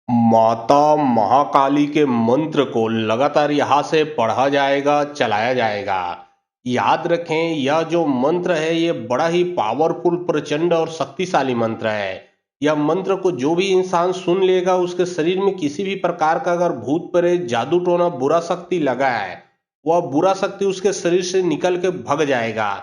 माता महाकाली के मंत्र को लगातार यहाँ से पढ़ा जाएगा, चलाया जाएगा। याद रखें, यह जो मंत्र है ये बड़ा ही पावरफुल, प्रचंड और शक्तिशाली मंत्र है। यह मंत्र को जो भी इंसान सुन लेगा उसके शरीर में किसी भी प्रकार का अगर भूत प्रेत, जादू टोना, बुरा शक्ति लगा है, वह बुरा शक्ति उसके शरीर से निकल के भग जाएगा।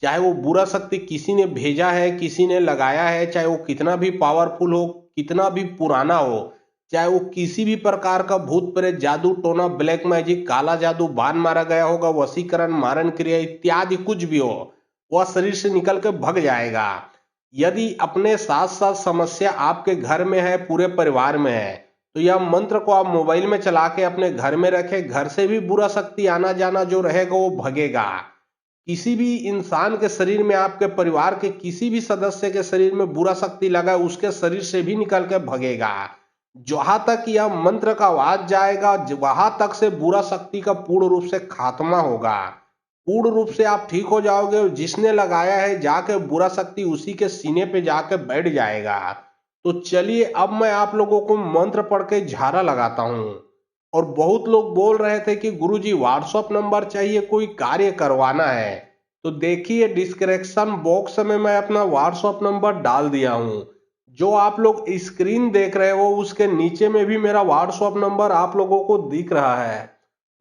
चाहे वो बुरा शक्ति किसी ने भेजा है, किसी ने लगाया है, चाहे वो कितना भी पावरफुल हो, कितना भी पुराना हो, चाहे वो किसी भी प्रकार का भूत प्रेत, जादू टोना, ब्लैक मैजिक, काला जादू, बाण मारा गया होगा, वशीकरण, मारण क्रिया इत्यादि कुछ भी हो, वह शरीर से निकल के भग जाएगा। यदि अपने साथ साथ समस्या आपके घर में है, पूरे परिवार में है, तो यह मंत्र को आप मोबाइल में चला के अपने घर में रखें। घर से भी बुरा शक्ति आना जाना जो रहेगा वो भगेगा। किसी भी इंसान के शरीर में, आपके परिवार के किसी भी सदस्य के शरीर में बुरा शक्ति लगा, उसके शरीर से भी निकल के भगेगा। जहां तक यह मंत्र का आवाज जाएगा, वहां तक से बुरा शक्ति का पूर्ण रूप से खात्मा होगा। पूर्ण रूप से आप ठीक हो जाओगे। जिसने लगाया है जाके बुरा शक्ति उसी के सीने पे जाके बैठ जाएगा। तो चलिए अब मैं आप लोगों को मंत्र पढ़ के झाड़ा लगाता हूँ। और बहुत लोग बोल रहे थे कि गुरुजी व्हाट्सएप नंबर चाहिए, कोई कार्य करवाना है। तो देखिए डिस्क्रिप्शन बॉक्स में मैं अपना व्हाट्सएप नंबर डाल दिया हूँ। जो आप लोग स्क्रीन देख रहे हो उसके नीचे में भी मेरा व्हाट्सएप नंबर आप लोगों को दिख रहा है।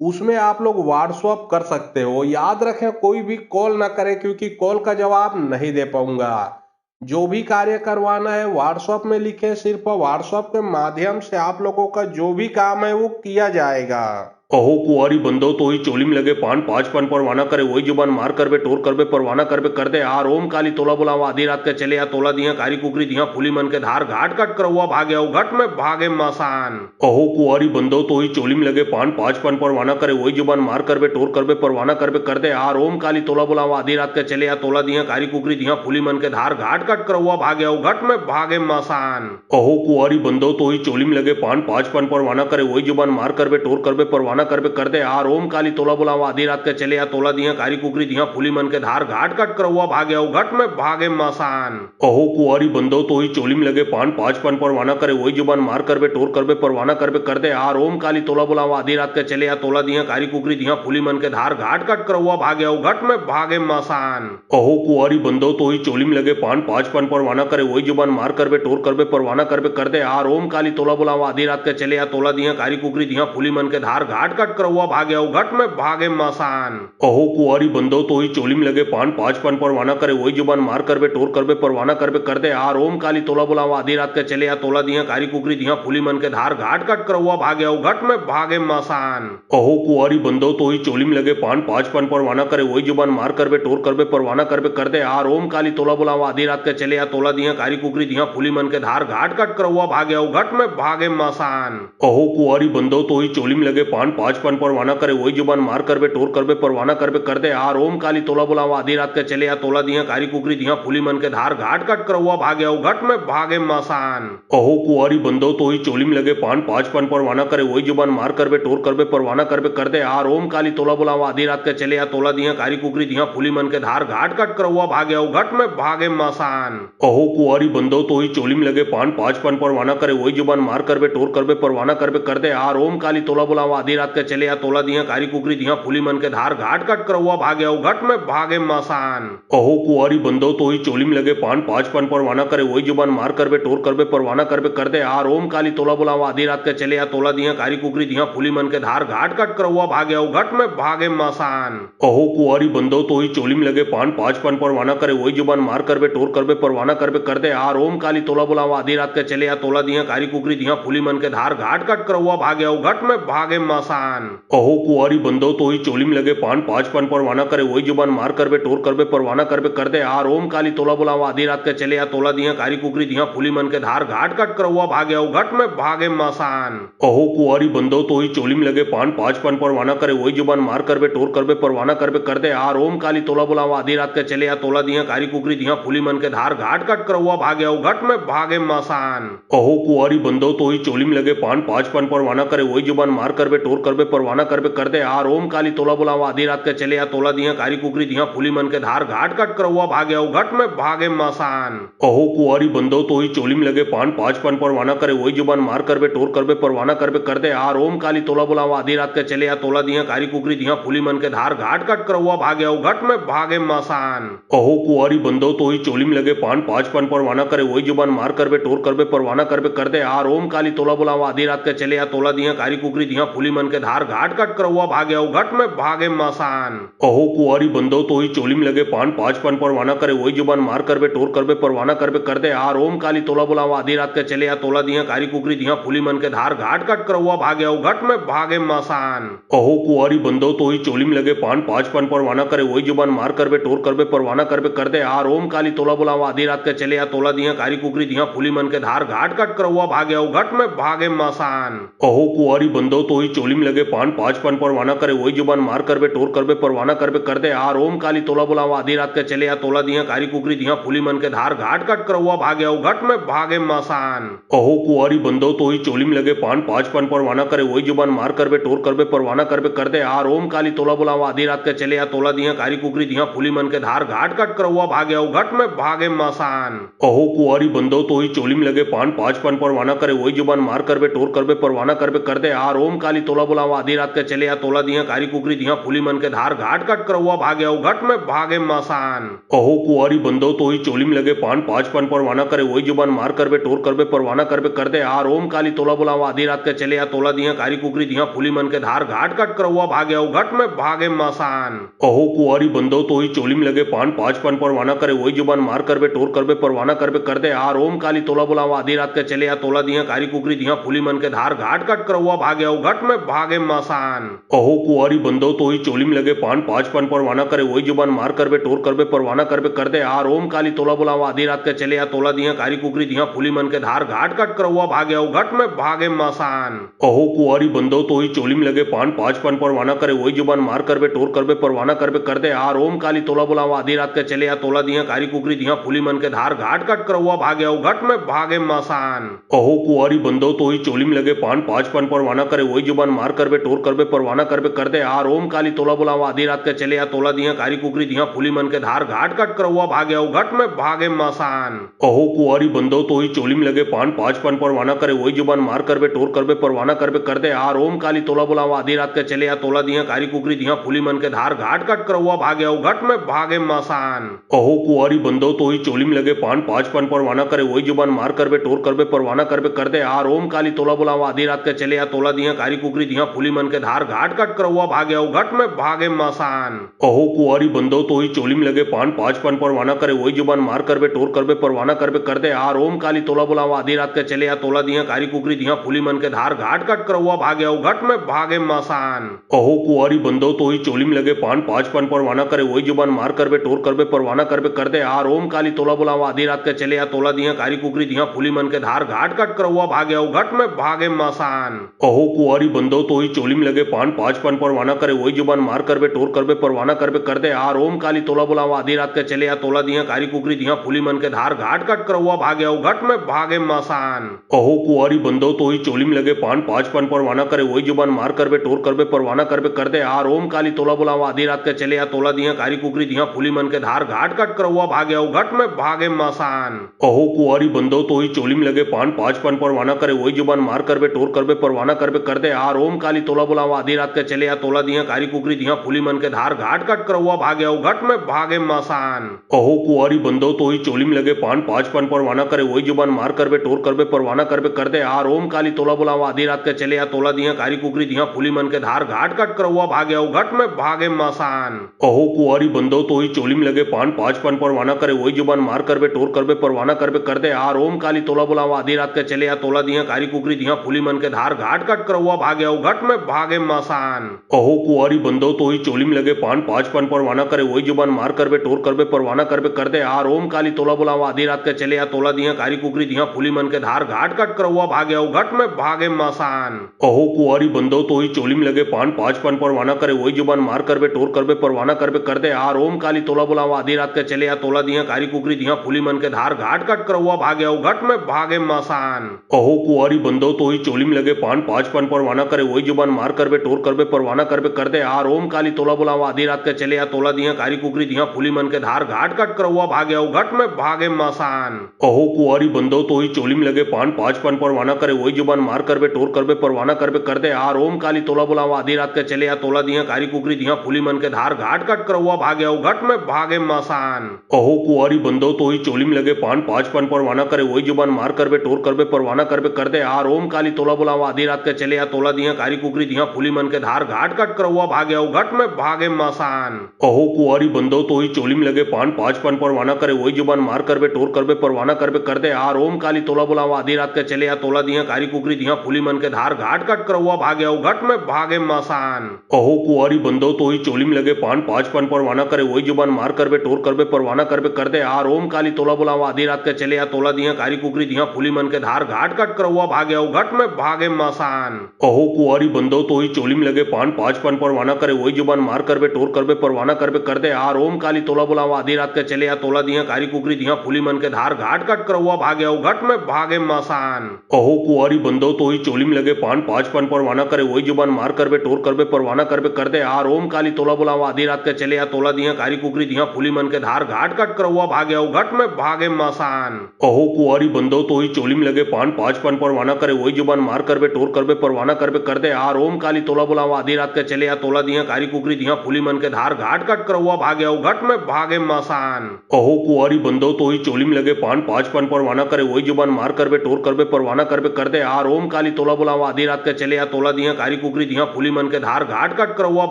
उसमें आप लोग व्हाट्सएप कर सकते हो। याद रखें, कोई भी कॉल ना करें क्योंकि कॉल का जवाब नहीं दे पाऊंगा। जो भी कार्य करवाना है व्हाट्सएप में लिखें। सिर्फ व्हाट्सएप के माध्यम से आप लोगों का जो भी काम है वो किया जाएगा। अहो कुंवारी बंदो तो ही चोली में लगे पान पांच पान परवाना करे वही जुबान मार कर बे टोर कर बे परवाना कर बे कर दे आर ओम काली तोला बुलावा आधी रात के चले या तोला दिया कारी कुकरी दिया फूली मन के धार घाट कट कर हुआ भागे आओ घट में भागे मसान। अहो कुंवारी बंदो तो ही चोली में लगे पान पांच पान परवाना करे वही जुबान मार कर बे टोर कर बे परवाना कर बे कर दे आर ओम काली तोला बुलावा आधी रात के चले या तोला दिया कारी कुकरी दिया फूली मन के धार घाट कट कर हुआ भागे आओ घट में भागे मसान। अहो कुंवारी बंदो तो ही चोली में लगे पान पांच पान परवाना करे वही जुबान मार कर बे टोर कर बे परवाना कर बे कर दे आर ओम काली तोला बुलावा आधी रात के चले या तोला दिया कारी कुकरी दिया फूली मन के धार घाट कट कर हुआ भागे आओ घट में भागे मसान। अहो कुंवारी बंदो तो ही चोली में लगे पान पांच पान परवाना करे वही जुबान मार कर बे टोर कर बे परवाना कर बे कर दे आर ओम काली तोला बुलावा आधी रात के चले या तोला दिया कारी कुकरी दिया फूली मन के धार घाट कट कर हुआ भागे आओ घट में भागे मसान। अहो कुंवारी बंदो तो ही चोली में लगे पान पांच पान परवाना करे वही जुबान मार कर बे टोर कर बे परवाना कर बे कर दे आर ओम काली तोला बुलावा आधी रात के चले या तोला दिया कारी कुकरी दिया फूली मन के धार घाट कट कर हुआ भागे आओ घट में भागे मसान। अहो कुंवारी बंदो तो ही चोली में लगे पान पांच पान परवाना करे वही जुबान मार कर बे टोर कर बे परवाना कर बे कर दे आर ओम काली तोला बुलावा आधी रात के चले या तोला दिया कारी कुकरी दिया फूली मन के धार घाट कट कर हुआ भागे आओ घट में भागे मसान। अहो कुंवारी बंदो तो ही चोली में लगे पान पांच पान परवाना करे वही जुबान मार कर बे टोर कर बे परवाना कर बे कर दे आर ओम काली तोला बुलावा आधी रात के चले या तोला दिया कारी कुकरी दिया फूली मन के धार घाट कट कर हुआ भागे आओ घट में भागे मसान। अहो कुंवारी बंदो तो ही चोली में लगे पान पांच पान परवाना करे वही जुबान मार कर बे टोर कर बे परवाना कर बे कर दे आर ओम काली तोला बुलावा आधी रात के चले या तोला दिया कारी कुकरी दिया फूली मन के धार घाट कट कर हुआ भागे आओ घट में भागे मसान। अहो कुंवारी बंदो तो ही चोली में लगे पान पांच पान परवाना करे वही जुबान मार कर बे टोर कर बे परवाना कर बे कर दे आर ओम काली तोला बुलावा आधी रात के चले या तोला दिया कारी कुकरी दिया फूली मन के धार घाट कट कर हुआ भागे आओ घट में भागे मसान। अहो कुंवारी बंदो तो ही चोली में लगे पान पांच पान परवाना करे वही जुबान मार कर बे टोर कर बे परवाना कर बे कर दे आर ओम काली तोला बुलावा आधी रात के चले या तोला दिया कारी कुकरी दिया फूली मन के धार घाट कट कर हुआ भागे आओ घट में भागे मसान। अहो कुंवारी बंदो तो ही चोली में लगे पान पांच पान परवाना करे वही जुबान मार कर बे टोर कर बे परवाना कर बे कर दे आर ओम काली तोला बुलावा आधी रात के चले या तोला दिया कारी कुकरी दिया फूली मन के धार घाट कट कर हुआ भागे आओ घट में भागे मसान। अहो कुंवारी बंदो तो ही चोली में लगे पान पांच पान परवाना करे वही जुबान मार कर बे टोर कर बे परवाना कर बे कर दे आर ओम काली तोला बुलावा आधी रात के चले या तोला दिया कारी कुकरी दिया फूली मन के धार घाट कट कर हुआ भागे आओ घट में भागे मसान। अहो कुंवारी बंदो तो ही चोली में लगे पान पांच पान परवाना करे वही जुबान मार कर बे टोर कर बे परवाना कर बे कर दे आर ओम काली तोला बुलावा आधी रात के चले या तोला दिया कारी कुकरी दिया फूली मन के धार घाट कट कर हुआ भागे आओ घट में भागे मसान। अहो कुंवारी बंदो तो ही चोली में लगे पान पांच पान परवाना करे वही जुबान मार कर बे टोर कर बे परवाना कर बे कर दे आर ओम काली तोला बुलावा आधी रात के चले या तोला दिया कारी कुकरी दिया फूली मन के धार घाट कट कर हुआ भागे आओ घट में भागे मसान। अहो कुंवारी बंदो तो ही चोली में लगे पान पांच पान परवाना करे वही जुबान मार कर बे टोर टोर करबे परवाना करबे कर दे आ रोम काली तोला बुलावा आधी रात के चले आ तोला दिया कारी कुकरी दिया फूली मन के धार घाट कट करवा भागे घट में भागे मसान अहो कुआरी बंदो तो ही चोली में लगे पान पांच पान परवाना करे वही जुबान मार करबे टोर करबे परवाना करबे कर दे आ रोम काली तोला बुलावा आधी रात के चले आ तोला दिया कारी कुकरी दिया फूली मन के धार घाट कट करवा भागे घट में भागे मसान अहो कुआरी बंदो तो ही चोली में लगे पान पांच पान परवाना करे वही जुबान मार करबे टोर करबे परवाना करबे कर दे आ रोम काली तोला बुलावा आधी रात के चले आ तोला दिया कारी कुकरी दिया फूली मन के धार घाट कट करवा भागे घट में भागे मसान अहो कुआरी बंदो तो ही चोली में लगे पान पांच पान परवाना करे वही जुबान मार करबे टोर करबे परवाना करबे कर दे आ रोम काली तोला बुलावा आधी रात के चले आ तोला दिया कारी कुकरी दिया फूली मन के धार घाट कट करवा भागे घट में भागे मसान अहो कुआरी बंदो तो ही चोली में लगे पान पांच पान परवाना करे वही जुबान मार करबे टोर करबे परवाना करबे कर दे आ रोम काली तोला बुलावा आधी रात के चले आ तोला दिया कारी कुकरी दिया फूली मन के धार घाट कट करवा भागे घट में भागे मसान अहो कुआरी बंदो तो ही चोली में लगे पान पांच पान परवाना करे वही जुबान मार करबे टोर करबे परवाना करबे कर दे आ रोम काली तोला बुलावा आधी रात के चले आ तोला दिया कारी कुकरी दिया फूली मन के धार घाट कट करवा भागे घट में भागे मसान अहो कुआरी बंदो तो ही चोली में लगे पान पांच पान परवाना करे वही जुबान मार करबे टोर करबे परवाना करबे कर दे आ रोम काली तोला बुलावा आधी रात के चले आ तोला दिया कारी कुकरी दिया फूली मन के धार घाट कट करवा भागे घट में भागे मसान अहो कुआरी बंदो तो ही चोली में लगे पान पांच पान परवाना करे वही जुबान मार करबे टोर करबे परवाना करबे कर दे आ रोम काली तोला बुलावा आधी रात के चले आ तोला दिया कारी कुकरी दिया फूली मन के धार घाट कट करवा भागे घट में भागे मसान अहो कुआरी बंदो तो ही चोली में लगे पान पांच पान परवाना करे वही जुबान मार करबे टोर करबे परवाना करबे कर दे आ रोम काली तोला बुलावा आधी रात के चले आ तोला दिया कारी कुकरी दिया फूली मन के धार घाट कट करवा भागे घट में भागे मसान अहो कुआरी बंदो तो ही चोली में लगे पान पांच पान परवाना करे वही जुबान मार करबे टोर करबे परवाना करबे कर दे आ रोम काली तोला बुलावा आधी रात के चले आ तोला दिया कारी कुकरी दिया फूली मन के धार घाट कट करवा भागे घट में भागे मसान अहो कुआरी बंदो तो ही चोली में लगे पान पांच पान परवाना करे वही जुबान मार करबे टोर करबे परवाना करबे कर दे आ रोम काली तोला बुलावा आधी रात के चले आ तोला दिया कारी कुकरी दिया फूली मन के धार घाट कट करवा भागे घट में भागे मसान अहो कुआरी बंदो तो ही चोली में लगे पान पांच पान परवाना करे वही जुबान मार करबे टोर करबे परवाना करबे कर दे आ रोम काली तोला बुलावा आधी रात के चले आ तोला दिया कारी कुकरी दिया फूली मन के धार घाट कट करवा भागे घट में भागे मसान अहो कुआरी बंदो तो ही चोली में लगे पान पांच पान परवाना करे वही जुबान मार करबे टोर करबे परवाना करबे कर दे आ रोम काली तोला बुलावा आधी रात के चले आ तोला दिया कारी कुकरी दिया फूली मन के धार घाट कट करवा भागे घट में भागे मसान अहो कुआरी बंदो तो ही चोली में लगे पान पांच पान परवाना करे वही जुबान मार करबे टोर करबे परवाना करबे कर दे आ रोम काली तोला बुलावा आधी रात के चले आ तोला दिया कारी कुकरी दिया फूली मन के धार घाट कट करवा भागे घट में भागे मसान अहो कुआरी बंदो तो ही चोली में लगे पान पांच पान परवाना करे वही जुबान मार करबे टोर करबे परवाना करबे कर दे आ रोम काली तोला बुलावा आधी रात के चले आ तोला दिया कारी कुकरी दिया फूली मन के धार घाट कट करवा भागे घट में भागे मसान अहो कुआरी बंदो तो ही चोली में लगे पान पांच पान परवाना करे वही जुबान मार करबे टोर करबे परवाना करबे कर दे आ रोम काली तोला बुलावा आधी रात के चले आ तोला दिया कारी कुकरी दिया फूली मन के धार घाट कट करवा भागे घट में भागे मसान अहो कुआरी बंदो तो ही चोली में लगे पान पांच पान परवाना करे वही जुबान मार करबे टोर करबे परवाना करबे कर दे आ रोम काली तोला बुलावा आधी रात के चले आ तोला दिया कारी कुकरी दिया फूली मन के धार घाट कट करवा भागे घट में भागे मसान अहो कुआरी बंदो तो ही चोली में लगे पान पांच पान परवाना करे वही जुबान मार करबे टोर करबे परवाना करबे कर दे आ रोम काली तोला बुलावा आधी रात के चले आ तोला दिया कारी कुकरी दिया फूली मन के धार घाट कट करवा भागे घट में भागे मसान अहो कुआरी बंदो तो ही चोली में लगे पान पांच पान परवाना करे वही जुबान मार करबे टोर करबे परवाना करबे कर दे आ रोम काली तोला बुलावा आधी रात के चले आ तोला दिया कारी कुकरी दिया फूली मन के धार घाट कट करवा भागे घट में भागे मसान अहो कुआरी बंदो तो ही चोली में लगे पान पांच पान परवाना करे वही जुबान मार करबे टोर करबे परवाना करबे कर दे आ रोम काली तोला बुलावा आधी रात के चले आ तोला दिया कारी कुकरी दिया फूली मन के धार घाट कट करवा भागे घट में भागे मसान अहो कुआरी बंदो तो ही चोली में लगे पान पांच पान परवाना करे वही जुबान मार करबे टोर करबे परवाना करबे कर दे आ रोम काली तोला बुलावा आधी रात के चले आ तोला दिया कारी कुकरी दिया फूली मन के धार घाट कट करवा भागे घट में भागे मसान अहो कुआरी बंदो तो ही चोली में लगे पान पांच पान परवाना करे वही जुबान मार करबे टोर करबे परवाना करबे कर दे आ रोम काली तोला बुलावा आधी रात के चले आ तोला दिया कारी कुकरी दिया फूली मन के धार घाट कट करवा भागे घट में भागे मसान अहो कुआरी बंदो तो ही चोली में लगे पान पांच पान परवाना करे वही जुबान मार करबे टोर करबे परवाना करबे कर दे आ रोम काली तोला बुलावा आधी रात के चले आ तोला दिया कारी कुकरी दिया फूली मन के धार घाट कट करवा भागे घट में भागे मसान अहो कुआरी बंदो तो ही चोली में लगे पान पांच पान परवाना करे वही जुबान मार करबे टोर करबे परवाना करबे कर दे आ रोम काली तोला बुलावा आधी रात के चले आ तोला दिया कारी कुकरी दिया फूली मन के धार घाट कट करवा भागे घट में भागे मसान अहो कुआरी बंदो तो ही चोली में लगे पान पांच पान परवाना करे वही जुबान मार कर बे टोर कर बे परवाना कर बे कर दे आर ओम काली तोला बुलावा आधी रात के चले या तोला दिया कारी कुकरी दिया फूली मन के धार घाट कट करवा भागे घट में भागे मसान अहो कुआरी बंदो तो ही चोली में लगे पान पांच पान परवाना करे वही जुबान मार कर बे टोर कर बे परवाना कर बे कर दे आर ओम काली तोला बुलावा आधी रात के चले या तोला दिया कारी कुकरी दिया फूली मन के धार घाट कट करवा भागे घट में भागे मसान अहो कुआरी बंदो तो ही चोली में लगे पान पांच पान परवाना करे वही जुबान मार कर बे टोर कर बे परवाना कर बे कर दे आर ओम काली तोला बुलावा आधी रात के चले या तोला दिया कारी कुकरी दिया फूली मन के धार घाट कट करवा भागे घट में भागे मसान अहो कुआरी बंदो तो ही चोली में लगे पान पांच पान परवाना करे वही जुबान मार कर बे टोर कर बे परवाना कर बे कर दे आर ओम काली तोला बुलावा आधी रात के चले या तोला दिया कारी कुकरी दिया फूली मन के धार घाट कट करवा भागे घट में भागे मसान अहो कुआरी बंदो तो ही चोली में लगे पान पांच पान परवाना करे वही जुबान मार कर बे टोर कर बे परवाना कर बे कर दे आर ओम काली तोला बुलावा आधी रात के चले या तोला दिया कारी कुकरी दिया फूली मन के धार घाट कट करवा भागे घट में भागे मसान अहो कुआरी बंदो तो ही चोली में लगे पान पांच पान परवाना करे वही जुबान मार कर बे टोर कर बे परवाना कर बे कर दे आर ओम काली तोला बुलावा आधी रात के चले या तोला दिया कारी कुकरी दिया फूली मन के धार घाट कट करवा भागे घट में भागे मसान अहो कुआरी बंदो तो ही चोली में लगे पान पांच पान परवाना करे वही जुबान मार कर बे टोर कर बे परवाना कर बे कर दे आर ओम काली तोला बुलावा आधी रात के चले या तोला दिया कारी कुकरी दिया फूली मन के धार घाट कट करवा भागे घट में भागे मसान अहो कुआरी बंदो तो ही चोली में लगे पान पांच पान परवाना करे वही जुबान मार कर बे टोर कर बे परवाना कर बे कर दे आर ओम काली तोला बुलावा आधी रात के चले या तोला दिया कारी कुकरी दिया फूली मन के धार घाट कट करवा भागे घट में भागे मसान अहो कुआरी बंदो तो ही चोली में लगे पान पांच पान परवाना करे वही जुबान मार कर बे टोर कर बे परवाना कर बे कर दे आर ओम काली तोला बुलावा आधी रात के चले या तोला दिया कारी कुकरी दिया फूली मन के धार घाट कट करवा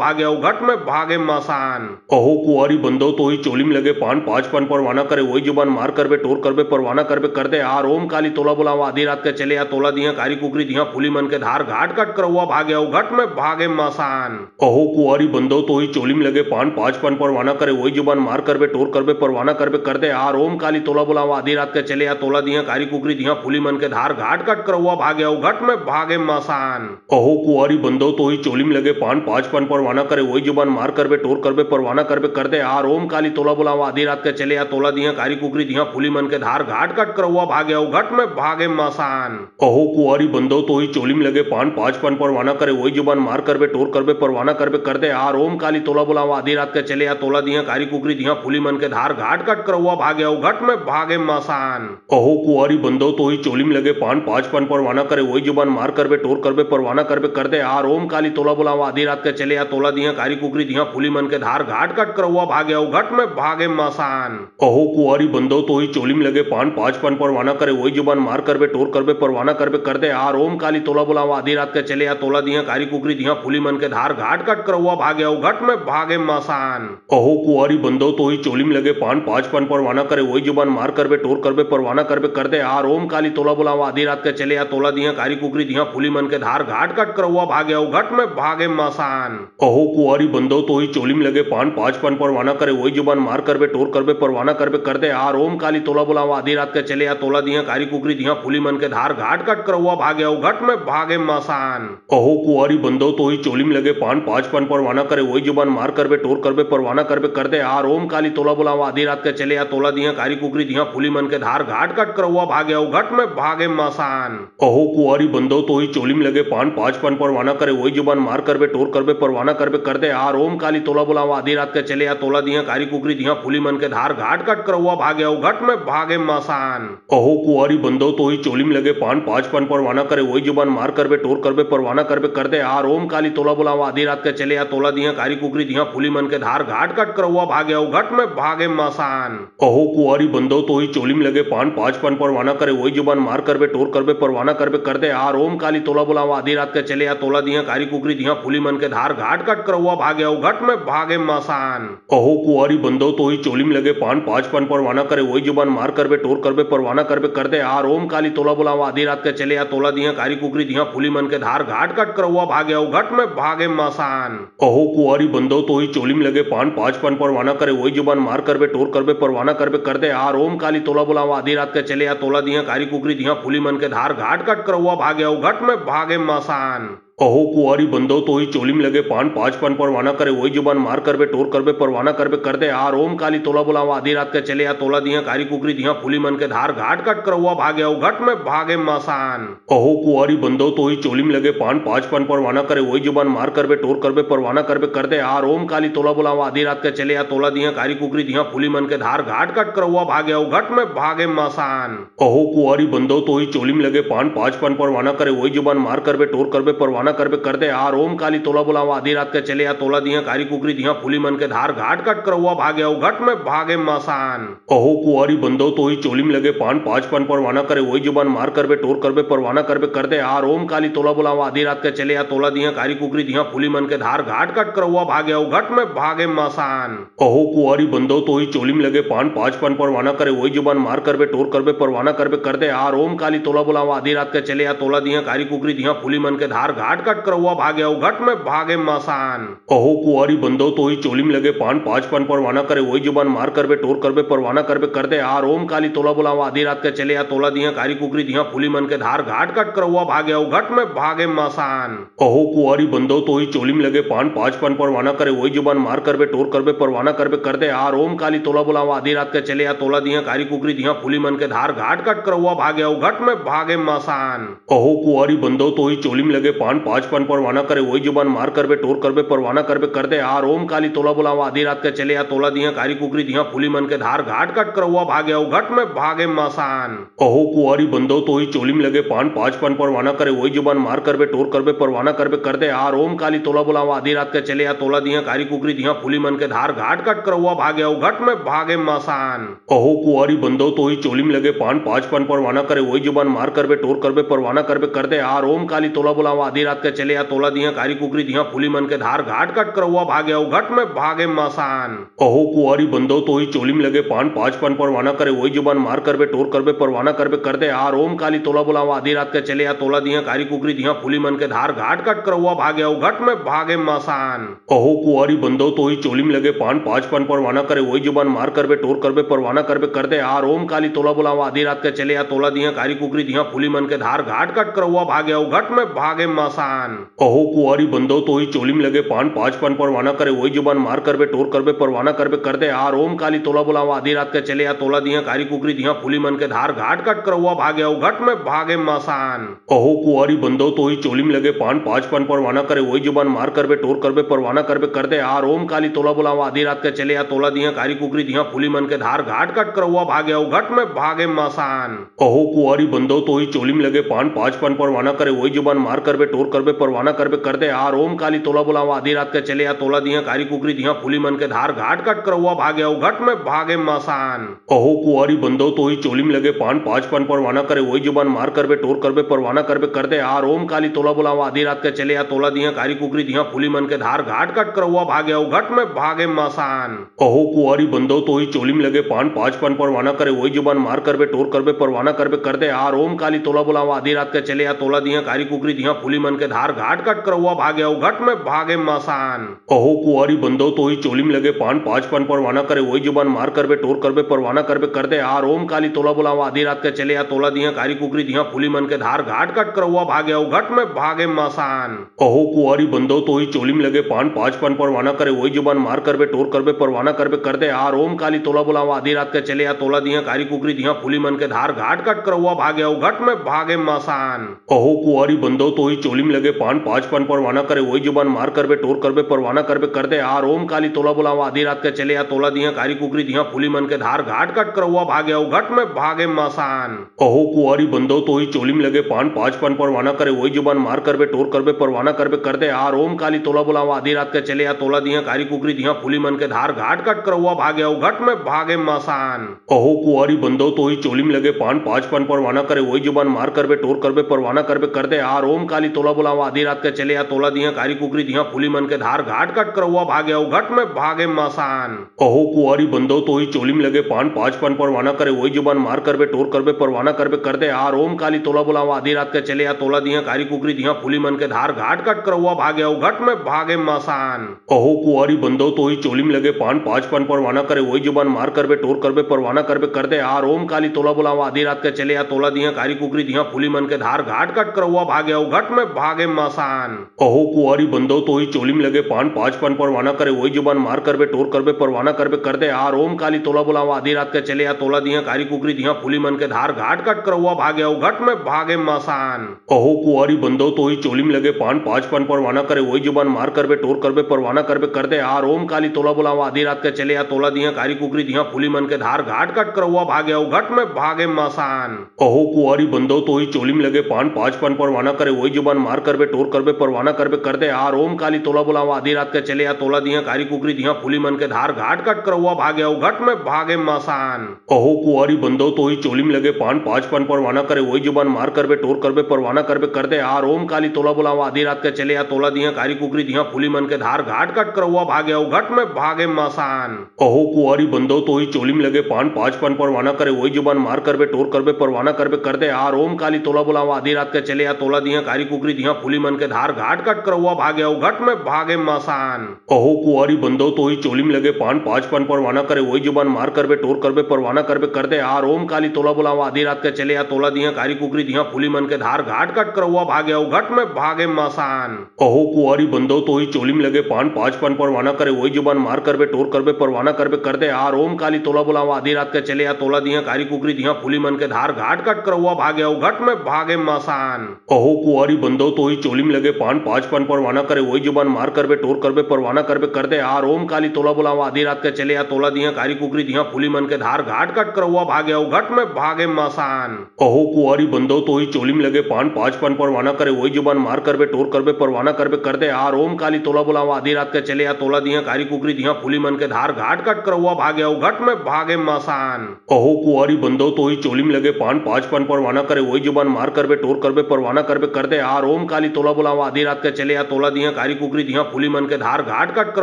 भागे घट में भागे मसान अहो कुआरी बंदो तो ही चोली में लगे पान पांच पान परवाना करे वही जुबान मार कर बे टोर कर बे परवाना कर बे कर दे आर ओम काली तोला बुलावा आधी रात के चले या तोला दिया कारी कुकरी दिया फूली मन के धार घाट कट करवा भागे घट में भागे मसान अहो कुआरी बंदो तो ही चोली में लगे पान पांच पान परवाना करे वही जुबान मार कर बे टोर कर बे परवाना कर बे कर दे आर ओम काली तोला बुलावा आधी रात के चले या तोला दिया कारी कुकरी दिया फूली मन के धार घाट कट करवा भागे घट में भागे मसान अहो कुआरी बंदो तो ही चोली में लगे पान पांच पान परवाना करे वही जुबान मार कर बे टोर कर बे परवाना कर बे कर दे आर ओम काली तोला बुलावा आधी रात के चले या तोला दिया कारी कुकरी दिया फूली मन के धार घाट कट करवा भागे घट में भागे मसान अहो कुआरी बंदो तो ही चोली में लगे पान पांच पान परवाना करे वही जुबान मार कर बे टोर कर बे परवाना कर बे कर दे आर ओम काली तोला बुलावा आधी रात के चले या तोला दिया कारी कुकरी दिया फूली मन के धार घाट कट करवा भागे घट में भागे मसान अहो कुआरी बंदो तो ही चोली में लगे पान पांच पान परवाना करे वही जुबान मार कर बे टोर कर बे परवाना कर बे कर दे आर ओम काली तोला बुलावा आधी रात के चले या तोला दिया कारी कुकरी दिया फूली मन के धार घाट कट करवा भागे घट में भागे मसान अहो कुआरी बंदो तो ही चोली में लगे पान पांच पान परवाना करे वही जुबान मार कर बे टोर कर बे परवाना कर बे कर दे आर ओम काली तोला बुलावा आधी रात के चले या तोला दिया कारी कुकरी दिया फूली मन के धार घाट कट करवा भागे घट में भागे मसान अहो कुआरी बंदो तो ही चोली में लगे पान पांच पान परवाना करे वही जुबान मार कर बे टोर कर बे परवाना कर बे कर दे आर ओम काली तोला बुलावा आधी रात के चले या तोला दिया कारी कुकरी दिया फूली मन के धार घाट कट करवा भागे घट में भागे मसान अहो कुआरी बंदो तो ही चोली में लगे पान पांच पान परवाना करे वही जुबान मार कर बे टोर कर बे परवाना कर बे कर दे आर ओम काली तोला बुलावा आधी रात के चले या तोला दिया कारी कुकरी दिया फूली मन के धार घाट कट करवा भागे घट में भागे मसान अहो कुआरी बंदो तो ही चोली में लगे पान पांच पान परवाना करे वही जुबान मार कर बे टोर कर बे परवाना कर बे कर दे आर ओम काली तोला बुलावा आधी रात के चले या तोला दिया कारी कुकरी दिया फूली मन के धार घाट कट करवा भागे घट में भागे मसान अहो कुआरी बंदो तो ही चोली में लगे पान पांच पान परवाना करे वही जुबान मार कर बे टोर कर बे परवाना कर बे कर दे आर ओम काली तोला बुलावा आधी रात के चले या तोला दिया कारी कुकरी दिया फूली मन के धार घाट कट करवा भागे घट में भागे मसान अहो कुआरी बंदो तो ही चोली में लगे पान पांच पान परवाना करे वही जुबान मार कर बे टोर कर बे परवाना कर बे कर दे आर ओम काली तोला बुलावा आधी रात के चले या तोला दिया कारी कुकरी दिया फूली मन के धार घाट कट करवा भागे घट में भागे मसान अहो कुआरी बंदो तो ही चोली में लगे पान पांच पान परवाना करे वही जुबान मार कर बे टोर कर बे परवाना कर बे कर दे आर ओम काली तोला बुलावा आधी रात के चले या तोला दिया कारी कुकरी दिया फूली मन के धार घाट कट करवा भागे घट में भागे मसान अहो कुआरी बंदो तो ही चोली में लगे पान पांच पान परवाना करे वही जुबान मार कर बे टोर कर बे परवाना कर बे कर दे आर ओम काली तोला बुलावा आधी रात के चले या तोला दिया कारी कुकरी दिया फूली मन के धार घाट कट करवा भागे घट में भागे मसान अहो कुआरी बंदो तो ही चोली में लगे पान पांच पान परवाना करे वही जुबान मार कर बे टोर कर बे परवाना कर बे कर दे आर ओम काली तोला बुलावा आधी रात के चले या तोला दिया कारी कुकरी दिया फूली मन के धार घाट कट करवा भागे घट में भागे मसान अहो कुआरी बंदो तो ही चोली में लगे पान पाँच पान परवाना करे वही जुबान मार कर बे टोर कर बे परवाना कर बे कर दे आ रोम काली तोला बुलावा आधी रात के चले आ तोला दिया कारी कुकरी दिया फूली मन के धार घाट कट कर हुआ भागे घट में भागे मसान। अहो कुआरी बंदो तो ही चोली में लगे पान पाँच पान परवाना करे वही जुबान मार कर बे टोर कर बे परवाना कर बे कर दे आ रोम काली तोला बुलावा आधी रात के चले आ तोला दिया कारी कुकरी दिया फूली मन के धार घाट कट कर हुआ भागे घट में भागे मसान। अहो कुआरी बंदो तो ही चोली में लगे पान पाँच पान परवाना करे वही जुबान मार कर बे टोर कर बे परवाना कर बे कर दे आ रोम काली तोला बुलावा आधी रात के चले आ तोला दिया कारी कुकरी दिया फूली मन के धार घाट कट कर हुआ भागे घट में भागे मसान। अहो कुआरी बंदो तो ही चोली में लगे पान पाँच पान परवाना करे वही जुबान मार कर बे टोर कर बे परवाना कर बे कर दे आ रोम काली तोला बुलावा आधी रात के चले आ तोला दिया कारी कुकरी दिया फूली मन के धार घाट कट कर हुआ भागे घट में भागे मसान। अहो कुआरी बंदो तो ही चोली में लगे पान पाँच पान परवाना करे वही जुबान मार कर बे टोर कर बे परवाना कर बे कर दे आ रोम काली तोला बुलावा आधी रात के चले आ तोला दिया कारी कुकरी दिया फूली मन के धार घाट कट कर हुआ भागे घट में भागे मसान। अहो कुआरी बंदो तो ही चोली में लगे पान पाँच पान परवाना करे वही जुबान मार कर बे टोर कर बे परवाना कर बे कर दे आ रोम काली तोला बुलावा आधी रात के चले आ तोला दिया कारी कुकरी दिया फूली मन के धार घाट कट कर हुआ भागे घट में भागे मसान। अहो कुआरी बंदो तो ही चोली में लगे पान पाँच पान परवाना करे वही जुबान मार कर बे टोर कर बे परवाना कर बे कर दे आ रोम काली तोला बुलावा आधी रात के चले आ तोला दिया कारी कुकरी दिया फूली मन के धार घाट कट कर हुआ भागे घट में भागे मसान। अहो कुआरी बंदो तो ही चोली में लगे पान पाँच पान परवाना करे वही जुबान मार कर बे टोर कर बे परवाना कर बे कर दे आ रोम काली तोला बुलावा आधी रात के चले आ तोला दिया कारी कुकरी दिया फूली मन के धार घाट कट कर हुआ भागे घट में भागे मसान। अहो कुआरी बंदो तो ही चोली में लगे पान पाँच पान परवाना करे वही जुबान मार कर बे टोर कर बे परवाना कर बे कर दे आ रोम काली तोला बुलावा आधी रात के चले आ तोला दिया कारी कुकरी दिया फूली मन के धार घाट कट कर हुआ भागे घट में भागे मसान। अहो कुआरी बंदो तो ही चोली में लगे पान पाँच पान परवाना करे वही जुबान मार कर बे टोर कर बे परवाना कर बे कर दे आ रोम काली तोला बुलावा आधी रात के चले आ तोला दिया कारी कुकरी दिया फूली मन के धार घाट कट कर हुआ भागे घट में भागे मसान। अहो कुआरी बंदो तो ही चोली में लगे पान पाँच पान परवाना करे वही जुबान मार कर बे टोर कर बे परवाना कर बे कर दे आ रोम काली तोला बुलावा आधी रात के चले आ तोला दिया कारी कुकरी दिया फूली मन के धार घाट कट कर हुआ भागे घट में भागे मसान। अहो कुआरी बंदो तो ही चोली में लगे पान पाँच पान परवाना करे वही जुबान मार कर बे टोर कर बे परवाना कर बे कर दे आ रोम काली तोला बुलावा आधी रात के चले आ तोला दिया कारी कुकरी दिया फूली मन के धार घाट कट कर हुआ भागे घट में भागे मसान। अहो कुआरी बंदो तो ही चोली में लगे पान पाँच पान परवाना करे वही जुबान मार कर बे टोर कर बे परवाना कर बे कर दे आ रोम काली तोला बुलावा आधी रात के चले आ तोला दिया कारी कुकरी दिया फूली मन के धार घाट कट कर हुआ भागे घट में भागे मसान। अहो कुआरी बंदो तो ही चोली में लगे पान पाँच पान परवाना करे वही जुबान मार कर बे टोर कर बे परवाना कर बे कर दे आ रोम काली तोला बुलावा आधी रात के चले आ तोला दिया कारी कुकरी दिया फूली मन के धार घाट कट कर हुआ भागे घट में भागे मसान। अहो कुआरी बंदो तो ही चोली में लगे पान पाँच पान परवाना करे वही जुबान मार कर बे टोर कर बे परवाना कर बे कर दे आ रोम काली तोला बुलावा आधी रात के चले आ तोला दिया कारी कुकरी दिया फूली मन के धार घाट कट कर हुआ भागे घट में भागे मसान। अहो कुआरी बंदो तो ही चोली में लगे पान पाँच पान परवाना करे वही जुबान मार कर बे टोर कर बे परवाना कर बे कर दे आ रोम काली तोला बुलावा आधी रात के चले आ तोला दिया कारी कुकरी दिया फूली मन के धार घाट कट कर हुआ भागे घट में भागे मसान। अहो कुआरी बंदो तो ही चोली में लगे पान पाँच पान परवाना करे वही जुबान मार कर बे टोर कर बे परवाना कर बे कर दे आ रोम काली तोला बुलावा आधी रात के चले आ तोला दिया कारी कुकरी दिया फूली मन के धार घाट कट कर हुआ भागे घट में भागे मसान। अहो कुआरी बंदो तो ही चोली में लगे पान पाँच पान परवाना करे वही जुबान मार कर बे टोर कर बे परवाना कर बे कर दे आ रोम काली तोला बुलावा आधी रात के चले आ तोला दिया कारी कुकरी दिया फूली मन के धार घाट कट कर हुआ भागे घट में भागे मसान। अहो कुआरी बंदो तो ही चोली में लगे पान पाँच पान परवाना करे वही जुबान मार कर बे टोर कर बे परवाना कर बे कर दे आ रोम काली तोला बुलावा आधी रात के चले आ तोला दिया कारी कुकरी दिया फूली मन के धार घाट कट कर हुआ भागे घट में भागे मसान। अहो कुआरी बंदो तो ही चोली में लगे पान पाँच पान परवाना करे वही जुबान मार कर बे टोर कर बे परवाना कर बे कर दे आ रोम काली तोला बुलावा आधी रात के चले आ तोला दिया कारी कुकरी दिया फूली मन के धार घाट कट कर हुआ भागे घट में भागे मसान। अहो कुआरी बंदो तो ही चोली में लगे पान पाँच पान परवाना करे वही जुबान मार कर बे टोर कर बे परवाना कर बे कर दे आ रोम काली तोला बुलावा आधी रात के चले आ तोला दिया कारी कुकरी दिया फूली मन के धार घाट कट कर हुआ भागे घट में भागे मसान। अहो कुआरी बंदो तो ही चोली में लगे पान पाँच पान परवाना करे वही जुबान मार कर बे टोर कर बे परवाना कर बे कर दे आ रोम काली तोला बुलावा आधी रात के चले आ तोला दिया कारी कुकरी दिया फूली मन के धार घाट कट कर हुआ भागे घट में भागे मसान। अहो कुआरी बंदो तो ही चोली में लगे पान पाँच पान परवाना करे वही जुबान मार कर बे टोर कर बे परवाना कर बे कर दे आ रोम काली तोला बुलावा आधी रात के चले आ तोला दिया कारी कुकरी दिया फूली मन के धार घाट कट कर हुआ भागे घट में भागे मसान। अहो कुआरी बंदो तो ही चोली में लगे पान पाँच पान परवाना करे वही जुबान मार कर बे टोर कर बे परवाना कर बे कर दे आ रोम काली तोला बुलावा आधी रात के चले आ तोला दिया कारी कुकरी दिया फूली मन के धार घाट कट कर हुआ भागे घट में भागे मसान। अहो कुआरी बंदो तो ही चोली में लगे पान पाँच पान परवाना करे वही जुबान मार कर बे टोर कर बे परवाना कर बे कर दे आ रोम काली तोला बुलावा आधी रात के चले या तोला दिया कारी कुकरी दिया फूली मन के धार घाट कट कर हुआ भागे घट में भागे मसान। अहो कुआरी बंदो तो ही चोली में लगे पान पाँच पान परवाना करे वही जुबान मार कर बे टोर कर बे परवाना कर बे कर दे आ रोम काली तोला बुलावा आधी रात के चले या तोला दिया कारी कुकरी दिया फूली मन के धार घाट कट कर हुआ भागे घट में भागे मसान। अहो कुआरी बंदो तो ही चोली में लगे पान पाँच पान परवाना करे वही जुबान मार कर बे टोर कर बे परवाना कर बे कर दे आ रोम काली तोला बुलावा आधी रात के चले या तोला दिया कारी कुकरी दिया फूली मन के धार घाट कट कर हुआ भागे घट में भागे मसान। अहो कुआरी बंदो तो ही चोली में लगे पान पाँच पान परवाना करे वही जुबान मार कर बे टोर कर बे परवाना कर बे कर दे आ रोम काली तोला बुलावा आधी रात के चले या तोला दिया कारी कुकरी दिया फूली मन के धार घाट कट कर हुआ भागे घट में भागे मसान। अहो कुआरी बंदो तो ही चोली में लगे पान पाँच पान परवाना करे वही जुबान मार कर बे टोर कर बे परवाना कर बे कर दे आ रोम काली तोला बुलावा आधी रात के चले या तोला दिया कारी कुकरी दिया फूली मन के धार घाट कट कर हुआ भागे घट में भागे मसान। अहो कुआरी बंदो तो ही चोली में लगे पान पाँच पान परवाना करे वही जुबान मार कर बे टोर कर बे परवाना कर बे कर दे आ रोम काली तोला बुलावा आधी रात के चले या तोला दिया कारी कुकरी दिया फूली मन के धार घाट कट कर हुआ भागे घट में भागे मसान। अहो कुआरी बंदो तो ही चोली में लगे पान पाँच पान परवाना करे वही जुबान मार कर बे टोर कर बे परवाना कर बे कर दे आ रोम काली तोला बुलावा आधी रात के चले या तोला दिया कारी कुकरी दिया फूली मन के धार घाट कट कर हुआ भागे घट में भागे मसान। अहो कुआरी बंदो तो ही चोली में लगे पान पाँच पान परवाना करे वही जुबान मार कर बे टोर कर बे परवाना कर बे कर दे आ रोम काली तोला बुलावा आधी रात के चले या तोला दिया कारी कुकरी दिया फूली मन के धार घाट कट कर हुआ भागे घट में भागे मसान। अहो कुआरी बंदो तो ही चोली में लगे पान पाँच पान परवाना करे वही जुबान मार कर बे टोर कर बे परवाना कर बे कर दे आ रोम काली तोला बुलावा आधी रात के चले या तोला दिया कारी कुकरी दिया फूली मन के धार घाट कट कर हुआ भागे घट में भागे मसान। अहो कुआरी बंदो तो ही चोली में लगे पान पाँच पान परवाना करे वही जुबान मार कर बे टोर कर बे परवाना कर बे कर दे आ रोम काली तोला बुलावा आधी रात के चले या तोला दिया कारी कुकरी दिया फूली मन के धार घाट कट कर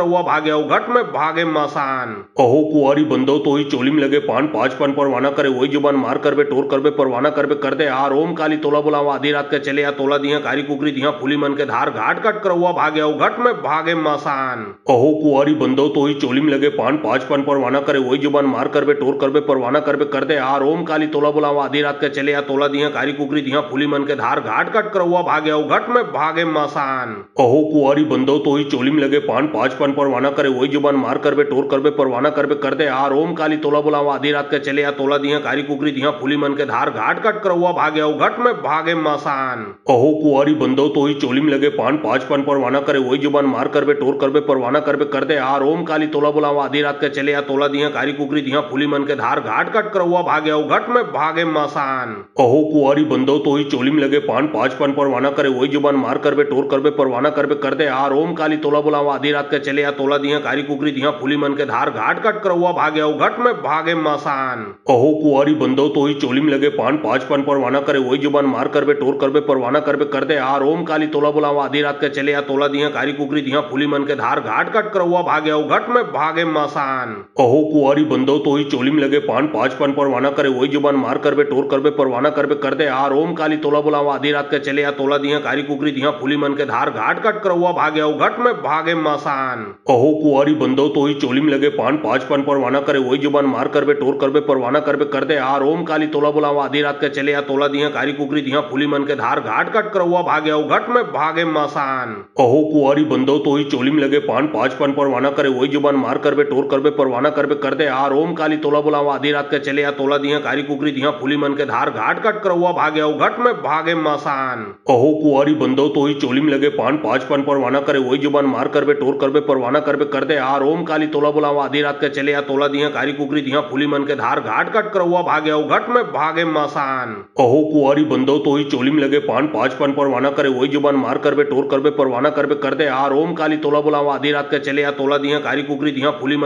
हुआ भागे घट में भागे मसान। अहो कुआरी बंदो तो ही चोली में लगे पान पाँच पान परवाना करे वही जुबान मार कर बे टोर कर बे परवाना कर बे कर दे आ रोम काली तोला बुलावा आधी रात के चले या तोला दिया कारी कुकरी दिया फूली मन के धार घाट कट कर हुआ भागे घट में भागे मसान। अहो कुआरी बंदो तो ही चोली में लगे पान पाँच पान परवाना करे वही जुबान मार कर बे टोर कर बे परवाना कर बे कर दे आ रोम काली तोला बुलावा आधी रात के चले या तोला दिया कारी कुकरी दिया फूली मन के धार घाट कट कर हुआ भागे घट में भागे मसान। अहो कुआरी बंदो तो ही चोली में लगे पान पाँच पान परवाना करे वही जुबान मार कर बे टोर कर बे परवाना कर बे कर दे आ रोम काली तोला बुलावा आधी रात के चले या तोला दिया कारी कुकरी दिया फूली मन के धार घाट कट कर हुआ भागे घट में भागे मसान। अहो कुआरी बंदो तो ही चोली में लगे पान पाँच पान परवाना करे वही जुबान मार कर बे टोर कर बे परवाना कर बे कर दे आ रोम काली तोला बुलावा आधी रात के चले या तोला दिया कारी कुकरी दिया फूली मन के धार घाट कट कर हुआ भागे घट में भागे मसान। अहो कुआरी बंदो तो ही चोली में लगे पान पाँच पान परवाना करे वही जुबान मार कर बे टोर कर बे परवाना कर बे कर दे आ रोम काली तोला बुलावा आधी रात के चले या तोला दिया कारी कुकरी दिया फूली मन के धार घाट कट कर हुआ भागे घट में भागे मसान। अहो कुआरी बंदो तो ही चोली में लगे पान पाँच पान परवाना करे वही जुबान मार कर बे टोर कर बे परवाना कर बे कर दे आ रोम काली तोला बुलावा आधी रात के चले या तोला दिया कारी कुकरी दिया फूली मन के धार घाट कट कर हुआ भागे घट में भागे मसान। अहो कुआरी बंदो तो ही चोली में लगे पान पाँच पान परवाना करे वही जुबान मार कर बे टोर कर बे परवाना कर बे कर दे आ रोम काली तोला बुलावा आधी रात के चले या तोला दिया कारी कुकरी दिया फूली मन के धार घाट कट कर हुआ भागे घट में भागे मसान। अहो कुआरी बंदो तो ही चोली में लगे पान पाँच पान परवाना करे वही जुबान मार कर बे टोर कर बे परवाना कर बे कर दे आ रोम काली तोला बुलावा आधी रात के चले या तोला दिया कारी कुकरी दिया फूली मन के धार घाट कट कर हुआ भागे घट में भागे मसान। अहो कुआरी बंदो तो ही चोली में लगे पान पाँच पान परवाना करे वही जुबान मार कर बे टोर कर बे परवाना कर बे कर दे आ रोम काली तोला बुलावा आधी रात के चले या तोला दिया कारी कुकरी दिया फूली मन के धार घाट कट कर हुआ भागे घट में भागे मसान। अहो कुआरी बंदो तो ही चोली में लगे पान पाँच पान परवाना करे वही जुबान मार कर बे टोर कर बे परवाना कर बे कर दे आ रोम काली तोला बुलावा आधी रात के चले या तोला दिया कारी कुकरी दिया फूली मन के धार घाट कट कर हुआ भागे घट में भागे मसान। अहो कुआरी बंदो तो ही चोली में लगे पान पाँच पान परवाना करे वही जुबान मार कर बे टोर कर बे परवाना कर बे कर दे आ रोम काली तोला बुलावा आधी रात के चले या तोला दिया कारी कुकरी दिया फूली मन के धार घाट कट कर हुआ भागे घट में भागे मसान। अहो कुआरी बंदो तो ही चोली में लगे पान पाँच पान परवाना करे वही जुबान मार कर बे टोर कर बे परवाना कर बे कर दे आ रोम काली तोला बुलावा आधी रात के चले या तोला दिया कारी कुकरी दिया फूली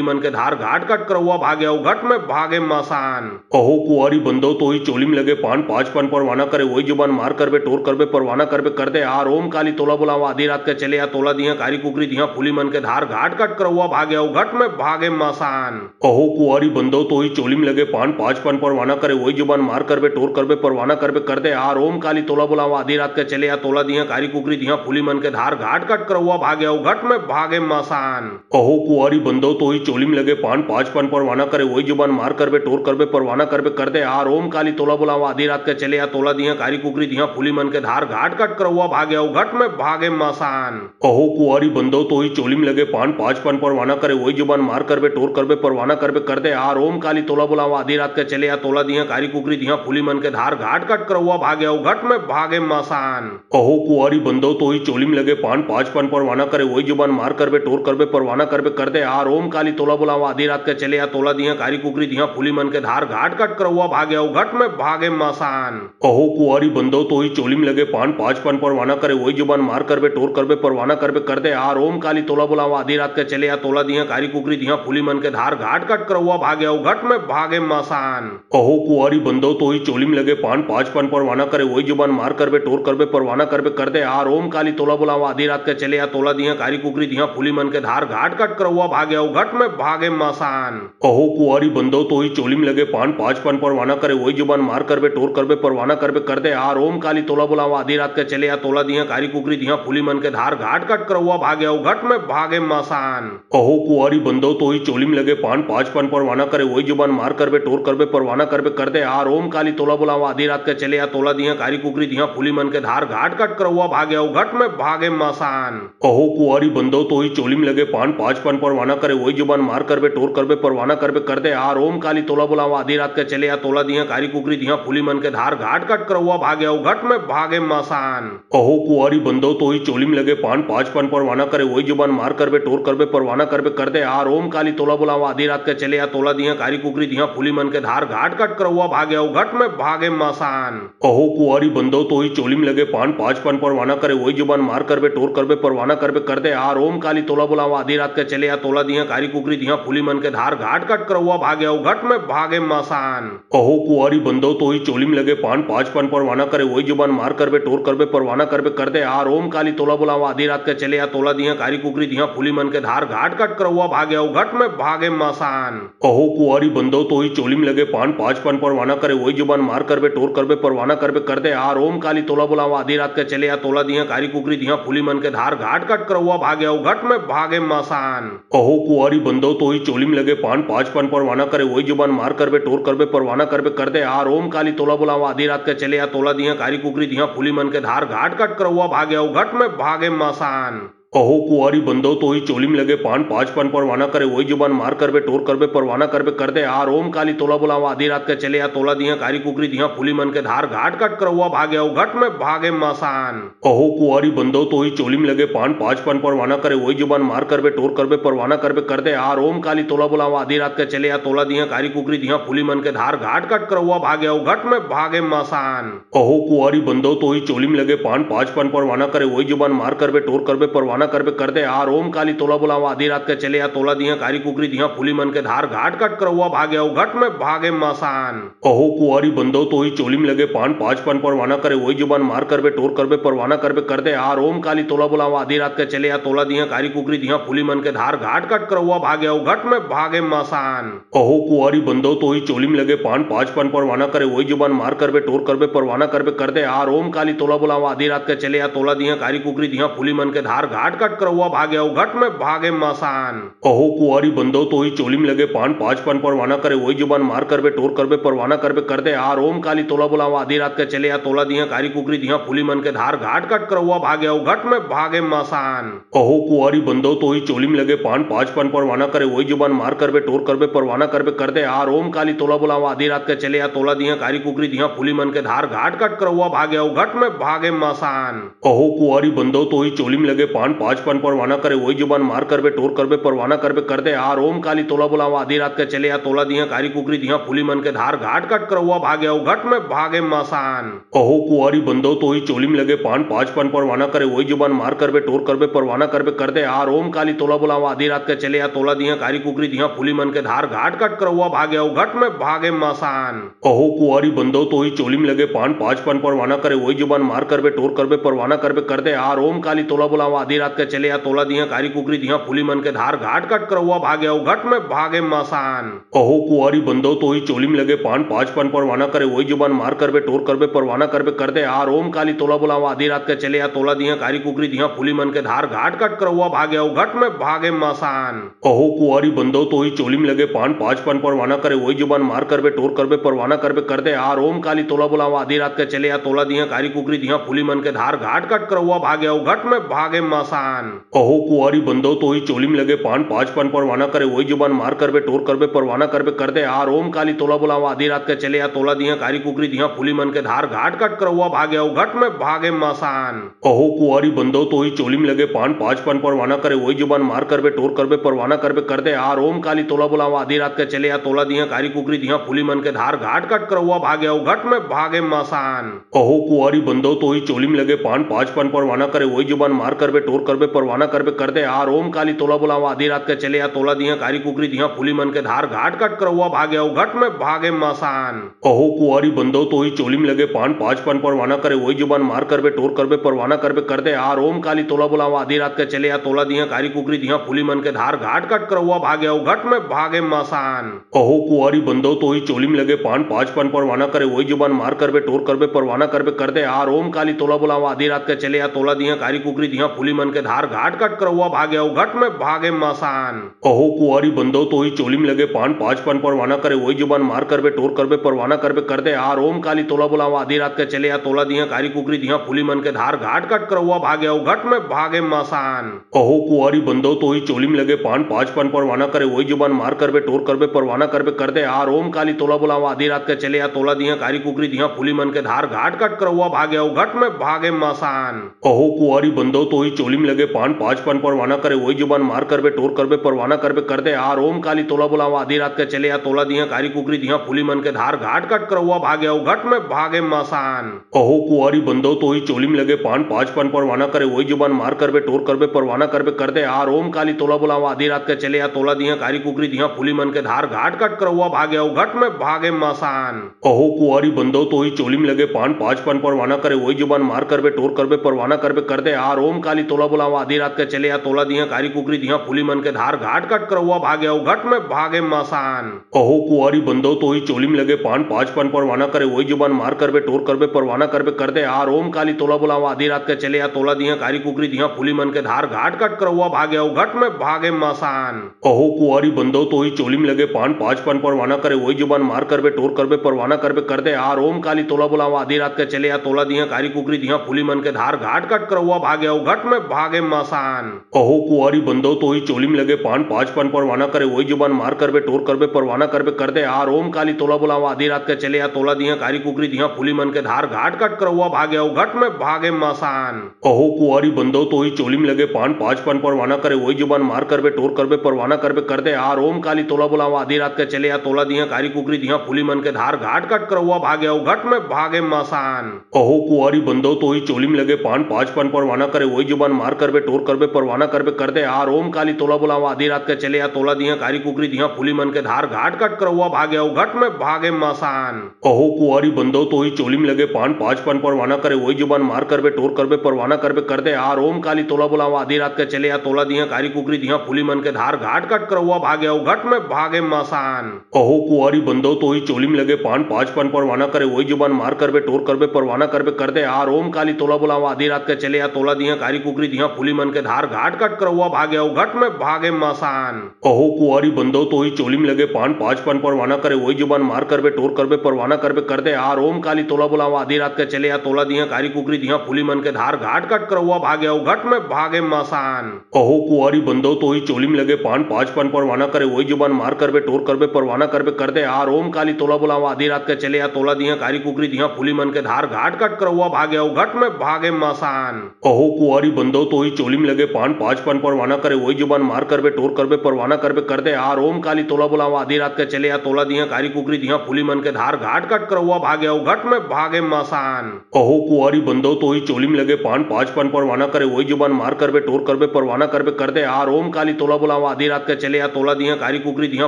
मन के धार घाट कट कर हुआ भागे घट में भागे मसान। अहो कुआरी बंदो तो ही चोली में लगे पान पाँच पान परवाना करे वही जुबान मार कर बे टोर कर बे परवाना कर बे कर दे आ रोम काली तोला बुलावा आधी रात के चले या तोला दिया कारी कुकरी दिया फूली मन के धार घाट कट कर हुआ भागे घट में भागे मसान। अहो कुआरी बंदो तो ही चोली में लगे पान पाँच पान परवाना करे वही जुबान मार कर बे टोर कर बे परवाना कर बे कर दे आ रोम काली तोला बुलावा आधी रात के चले या तोला दिया कारी कुकरी दिया फूली मन के धार घाट कट कर हुआ हुआ भाग्य घट में भागे मसान। अहो कुआरी बंदो तो ही चोली में लगे पान पाँच पान परवाना करे वही जुबान मार कर बे टोर कर बे परवाना कर बे कर दे आर ओम काली तोला बुलावा आधी रात के चले या तोला दिया कारी कुकरी दिया फूली मन के धार घाट कट कर हुआ भाग्य घट में भागे मसान। अहो कुआरी बंदो तो ही चोली में लगे पान पाँच पान परवाना करे वही जुबान मार कर बे टोर कर बे परवाना कर बे कर दे आर ओम काली तोला बुलावा आधी रात के चले या तोला दिया कारी कुकरी दिया फूली मन के धार घाट कट कर हुआ भाग्य घट में भागे मसान। अहो कुआरी बंदो तो ही चोली में लगे पान पाँच पान परवाना करे वही जुबान मार कर बे टोर कर बे परवाना कर बे कर दे आर ओम काली तोला बुलावा आधी रात के चले या तोला दिया कारी कुकरी दिया फूली मन के धार घाट कट कर हुआ भाग्य घट में भागे मसान। अहो कुआरी बंदो तो ही चोली में लगे पान पाँच पान परवाना करे वही जुबान मार कर बे टोर कर बे परवाना कर बे कर दे आर ओम काली तोला बुलावा आधी रात के चले या तोला दिया कारी कुकरी दिया फूली मन के धार घाट कट कर हुआ भाग्य घट में भागे मसान। अहो कुआरी बंदो तो ही चोली में लगे पान पाँच पान परवाना करे वही जुबान मार कर बे टोर कर बे परवाना कर बे कर दे आर ओम काली तोला बुलावा आधी रात के चले या तोला दिया कारी कुकरी दिया फूली मन के धार घाट कट कर हुआ भाग्य घट में भागे मसान। अहो कुआरी बंदो तो ही चोली में लगे पान पाँच पान परवाना करे वही जुबान मार कर बे टोर कर बे परवाना कर बे कर दे आर ओम काली तोला बुलावा आधी रात के चले या तोला दिया कारी कुकरी दिया फूली मन के धार घाट कट कर हुआ भाग्य घट में भागे मसान। अहो कुआरी बंदो तो ही चोली में लगे पान पाँच पान परवाना करे वही जुबान मार कर बे टोर कर बे परवाना कर बे कर दे आर ओम काली तोला बुलावा आधी रात के चले या तोला दिया कारी कुकरी दिया फूली मन के धार घाट कट कर हुआ भाग्य घट में भागे मसान। अहो कुआरी बंदो तो ही चोली में लगे पान पाँच पान परवाना करे वही जुबान मार कर बे टोर कर बे परवाना कर बे कर दे आर ओम काली तोला बुलावा आधी रात के चले या तोला दिया कारी कुकरी दिया फूली मन के धार घाट कट कर हुआ भाग्य घट में भागे मसान। अहो कुआरी बंदो तो ही चोली में लगे पान पाँच पान परवाना करे वही जुबान मार कर बे टोर कर बे परवाना कर बे कर दे आर ओम काली तोला बुलावा आधी रात के चले या तोला दिया कारी कुकरी दिया फूली मन के धार घाट कट कर हुआ भाग्य घट में भागे मसान। अहो कुआरी बंदो तो ही चोली में लगे पान पाँच पान परवाना करे वही जुबान मार कर बे टोर कर बे परवाना कर बे कर दे आर ओम काली तोला बुलावा आधी रात के चले या तोला दिया कारी कुकरी दिया फूली मन के धार घाट कट कर हुआ भाग्य घट में भागे मसान। अहो कुआरी बंदो तो ही चोली में लगे पान पाँच पान परवाना करे वही जुबान मार कर बे टोर कर बे परवाना कर बे कर दे आर ओम काली तोला बुलावा आधी रात के चले या तोला दिया कारी कुकरी दिया फूली मन के धार घाट कट कर हुआ भाग्य घट में भागे मसान। अहो कुआरी बंदो तो ही चोली में लगे पान पाँच पान परवाना करे वही जुबान मार कर बे टोर कर बे परवाना कर बे कर दे आर ओम काली तोला बुलावा आधी रात के चले या तोला दिया कारी कुकरी दिया फूली मन के धार घाट कट कर हुआ भाग्य घट में भागे मसान। अहो कुआरी बंदो तो ही चोली में लगे पान पाँच पान परवाना करे वही जुबान मार कर बे टोर कर बे परवाना कर बे कर दे आर ओम काली तोला बुलावा आधी रात के चले या तोला दिया कारी कुकरी दिया फूली मन के धार घाट कट कर हुआ भाग्य घट में भागे मसान। अहो कुआरी बंदो तो ही चोली में लगे पान पाँच पान परवाना करे वही जुबान मार कर बे टोर कर बे परवाना कर बे कर दे आर ओम काली तोला बुलावा आधी रात के चले या तोला दिया कारी कुकरी दिया फूली मन के धार घाट कट कर हुआ भाग्य घट में भागे मसान। अहो कुआरी बंदो तो ही चोली में लगे पान पाँच पान परवाना करे वही जुबान मार कर बे टोर कर बे परवाना कर बे कर दे आर ओम काली तोला बुलावा आधी रात के चले या तोला दिया कारी कुकरी दिया फूली मन के धार घाट कट कर हुआ भाग्य घट में भागे मसान। अहो कुआरी बंदो तो ही चोली में लगे पान पाँच पान परवाना करे वही जुबान मार कर बे टोर कर बे परवाना कर बे कर दे आर ओम काली तोला बुलावा आधी रात के चले या तोला दिया कारी कुकरी दिया फूली मन के धार घाट कट कर हुआ भाग्य घट में भागे मसान। अहो कुआरी बंदो तो ही चोली में लगे पान पाँच पान परवाना करे वही जुबान मार कर बे टोर कर बे परवाना कर बे कर दे आर ओम काली तोला बुलावा आधी रात के चले या तोला दिया कारी कुकरी दिया फूली मन के धार घाट कट कर हुआ भाग्य घट में भागे मसान। अहो कुआरी बंदो तो ही चोली में लगे पान पाँच पान परवाना करे वही जुबान मार कर बे टोर कर बे परवाना कर बे कर दे आर ओम काली तोला बुलावा आधी रात के चले या तोला दिया कारी कुकरी दिया फूली मन के धार घाट कट कर हुआ भाग्य घट में भागे मसान। अहो कुआरी बंदो तो ही चोली में लगे पान पाँच पान परवाना करे वही जुबान मार कर बे टोर कर बे परवाना कर बे कर दे आर ओम काली तोला बुलावा आधी रात के चले या तोला दिया कारी कुकरी दिया फूली मन के धार घाट कट कर हुआ भाग्य घट में भागे मसान। अहो कुआरी बंदो तो ही चोली में लगे पान पाँच पान परवाना करे वही जुबान मार कर बे टोर कर बे परवाना कर बे कर दे आर ओम काली तोला बुलावा आधी रात के चले या तोला दिया कारी कुकरी दिया फूली मन के धार घाट कट कर हुआ भाग्य घट में भागे मसान। अहो कुआरी बंदो तो ही चोली में लगे पान पाँच पान परवाना करे वही जुबान मार कर बे टोर कर बे परवाना कर बे कर दे आर ओम काली तोला बुलावा आधी रात के चले या तोला दिया कारी कुकरी दिया फूली मन के धार घाट कट कर हुआ भाग्य घट में भागे मसान। अहो कुआरी बंदो तो ही चोली में लगे पान पाँच पान परवाना करे वही जुबान मार कर बे टोर कर बे परवाना कर बे कर दे आर ओम काली तोला बुलावा आधी रात के चले या तोला दिया कारी कुकरी दिया फूली मन के धार घाट कट कर हुआ भाग्य घट में भागे मसान। अहो कुआरी बंदो तो ही चोली में लगे पान पाँच पान परवाना करे वही जुबान मार कर बे टोर कर बे परवाना कर बे कर दे आर ओम काली तोला बुलावा आधी रात रात के चले या तोला दिया कारी कुकरी दिया फूली मन के धार घाट कट कर हुआ भाग्य घट में भागे मसान। अहो कुआरी बंदो तो ही चोली में लगे पान पांच पान परवाना करे वही जुबान मार कर बे टोर कर बे परवाना कर बे कर दे आर ओम काली तोला बुलावा आधी रात के चले या तोला दिया कारी कुकरी दिया फूली मन के धार घाट कट कर हुआ भाग्य घट में भागे मसान। अहो कुआरी बंदो तो ही चोली में लगे पान पांच पान परवाना करे वही जुबान मार कर बे टोर कर बे परवाना कर बे कर दे आर ओम काली तोला बुलावा आधी रात के चले या तोला दिया कारी कुकरी दिया फूली मन के धार घाट कट कर हुआ भाग्य घट में भागे मसान। अहो कुआरी बंदो तो ही चोली में लगे पान पांच पान परवाना करे वही जुबान मार कर बे टोर कर बे परवाना कर बे कर दे आर ओम काली तोला बुलावा आधी रात के चले या तोला दिया कारी कुकरी दिया फूली मन के धार घाट कट कर हुआ भाग्य घट में भागे मसान। अहो कुआरी बंदो तो ही चोली में लगे पान पांच पान परवाना करे वही जुबान मार कर बे टोर कर बे परवाना कर बे कर दे आर ओम काली तोला बुलावा आधी रात के चले या तोला दिया कारी कुकरी दिया फूली मन के धार घाट कट कर हुआ भाग्य घट में भागे मसान। अहो कुआरी बंदो तो ही चोली में लगे पान पांच पान परवाना करे वही जुबान मार कर बे टोर कर बे परवाना कर बे कर दे आर ओम काली तोला बुलावा आधी रात के चले या तोला दिया कारी कुकरी दिया फूली मन के धार घाट कट कर हुआ भाग्य घट में भागे मसान। अहो कुआरी बंदो तो ही चोली में लगे पान पांच पान परवाना करे वही जुबान मार कर बे टोर कर बे परवाना कर बे कर दे आर ओम काली तोला बुलावा आधी रात के चले या तोला दिया कारी कुकरी दिया फूली मन के धार घाट कट कर हुआ भाग्य घट में भागे मसान। अहो कुआरी बंदो तो ही चोली में लगे पान पांच पान परवाना करे वही जुबान मार कर बे टोर कर बे परवाना कर बे कर दे आर ओम काली तोला बुलावा आधी रात के चले या तोला दिया कारी कुकरी दिया फूली मन के धार घाट कट कर हुआ भाग्य घट में भागे मसान। अहो कुआरी बंदो तो ही चोली में लगे पान पांच पान परवाना करे वही जुबान मार कर बे टोर कर बे परवाना कर बे कर दे आर ओम काली तोला बुलावा आधी रात के चले या तोला दिया कारी कुकरी दिया फूली मन के धार घाट कट कर हुआ भाग्य घट में भागे मसान। अहो कुआरी बंदो तो ही चोली में लगे पान पांच पान परवाना करे वही जुबान मार कर बे टोर कर बे परवाना कर बे कर दे आर ओम काली तोला बुलावा आधी रात के चले या तोला दिया कारी कुकरी दिया फूली मन के धार घाट कट कर हुआ भाग्य घट में भागे मसान। अहो कुआरी बंदो तो ही चोली में लगे पान पांच पान परवाना करे वही जुबान मार कर बे टोर कर बे परवाना कर बे कर दे आर ओम काली तोला बुलावा आधी रात के चले या तोला दिया कारी कुकरी दिया फूली मन के धार घाट कट कर हुआ भाग्य घट में भागे मसान। अहो कुआरी बंदो तो ही चोली में लगे पान पांच पान परवाना करे वही जुबान मार कर बे टोर कर बे परवाना कर बे कर दे आर ओम काली तोला बुलावा आधी रात के चले या तोला दिया कारी कुकरी दिया फूली मन के धार घाट कट कर हुआ भाग्य घट में भागे मसान। अहो कुआरी बंदो तो ही चोली में लगे पान पांच पान परवाना करे वही जुबान मार कर बे टोर कर बे परवाना कर बे कर दे आर ओम काली तोला बुलावा आधी रात के चले या तोला दिया कारी कुकरी दिया फूली मन के धार घाट कट कर हुआ भाग्य घट में भागे मसान। अहो कुआरी बंदो तो ही चोली में लगे पान पांच पान परवाना करे वही जुबान मार कर बे टोर कर बे परवाना कर बे कर दे आर ओम काली तोला बुलावा आधी रात के चले या तोला दिया कारी कुकरी दिया फूली मन के धार घाट कट कर हुआ भाग्य घट में भागे मसान। अहो कुआरी बंदो तो ही चोली में लगे पान पांच पान परवाना करे वही जुबान मार कर बे टोर कर बे परवाना कर बे कर दे आर ओम काली तोला बुलावा आधी रात के चले या तोला दिया कारी कुकरी दिया फूली मन के धार घाट कट कर हुआ भाग्य घट में भागे मसान। अहो कुआरी बंदो तो ही चोली में लगे पान पांच पान परवाना करे वही जुबान मार कर बे टोर कर बे परवाना कर बे कर दे आर ओम काली तोला बुलावा आधी रात के चले या तोला दिया कारी कुकरी दिया फूली मन के धार घाट कट कर हुआ भाग्य घट में भागे मसान। अहो कुआरी बंदो तो ही चोली में लगे पान पांच पान परवाना करे वही जुबान मार कर बे टोर कर बे परवाना कर बे कर दे आर ओम काली तोला बुलावा आधी रात के चले या तोला दिया कारी कुकरी दिया फूली मन के धार घाट कट कर हुआ भाग्य घट में भागे मसान। अहो कुआरी बंदो तो ही चोली में लगे पान पांच पान परवाना करे वही जुबान मार कर बे टोर कर बे परवाना कर बे कर दे आर ओम काली तोला बुलावा आधी रात के चले या तोला दिया कारी कुकरी दिया फूली मन के धार घाट कट कर हुआ भाग्य घट में भागे मसान। अहो कुआरी बंदो तो ही चोली में लगे पान पांच पान परवाना करे वही जुबान मार कर बे टोर कर बे परवाना कर बे कर दे आर ओम काली तोला बुलावा आधी रात के चले या तोला दिया कारी कुकरी दिया फूली मन के धार घाट कट कर हुआ भाग्य घट में भागे मसान। अहो कुआरी बंदो तो ही चोली में लगे पान पांच पान परवाना करे वही जुबान मार कर बे टोर कर बे परवाना कर बे कर दे आर ओम काली तोला बुलावा आधी रात के चले या तोला दिया कारी कुकरी दिया फूली मन के धार घाट कट कर हुआ भाग्य घट में भागे मसान। अहो कुआरी बंदो तो ही चोली में लगे पान पांच पान परवाना करे वही जुबान मार कर बे टोर कर बे परवाना कर बे कर दे आर ओम काली तोला बुलावा आधी रात के चले या तोला दिया कारी कुकरी दिया फूली मन के धार घाट कट कर हुआ भाग्य घट में भागे मसान। अहो कुआरी बंदो तो ही चोली में लगे पान पांच पान परवाना करे वही जुबान मार कर बे टोर कर बे परवाना कर बे कर दे आर ओम काली तोला बुलावा आधी रात के चले या तोला दिया कारी कुकरी दिया फूली मन के धार घाट कट कर हुआ भाग्य घट में भागे मसान। अहो कुआरी बंदो तो ही चोली में लगे पान पांच पान परवाना करे वही जुबान मार कर बे टोर कर बे परवाना कर बे कर दे आर ओम काली तोला बुलावा आधी रात के चले या तोला दिया कारी कुकरी दिया फूली मन के धार घाट कट कर हुआ भाग्य घट में भागे मसान। अहो कुआरी बंदो तो ही चोली में लगे पान पांच पान परवाना करे वही जुबान मार कर बे टोर कर बे परवाना कर बे कर दे आर ओम काली तोला बुलावा आधी रात के चले या तोला दिया कारी कुकरी दिया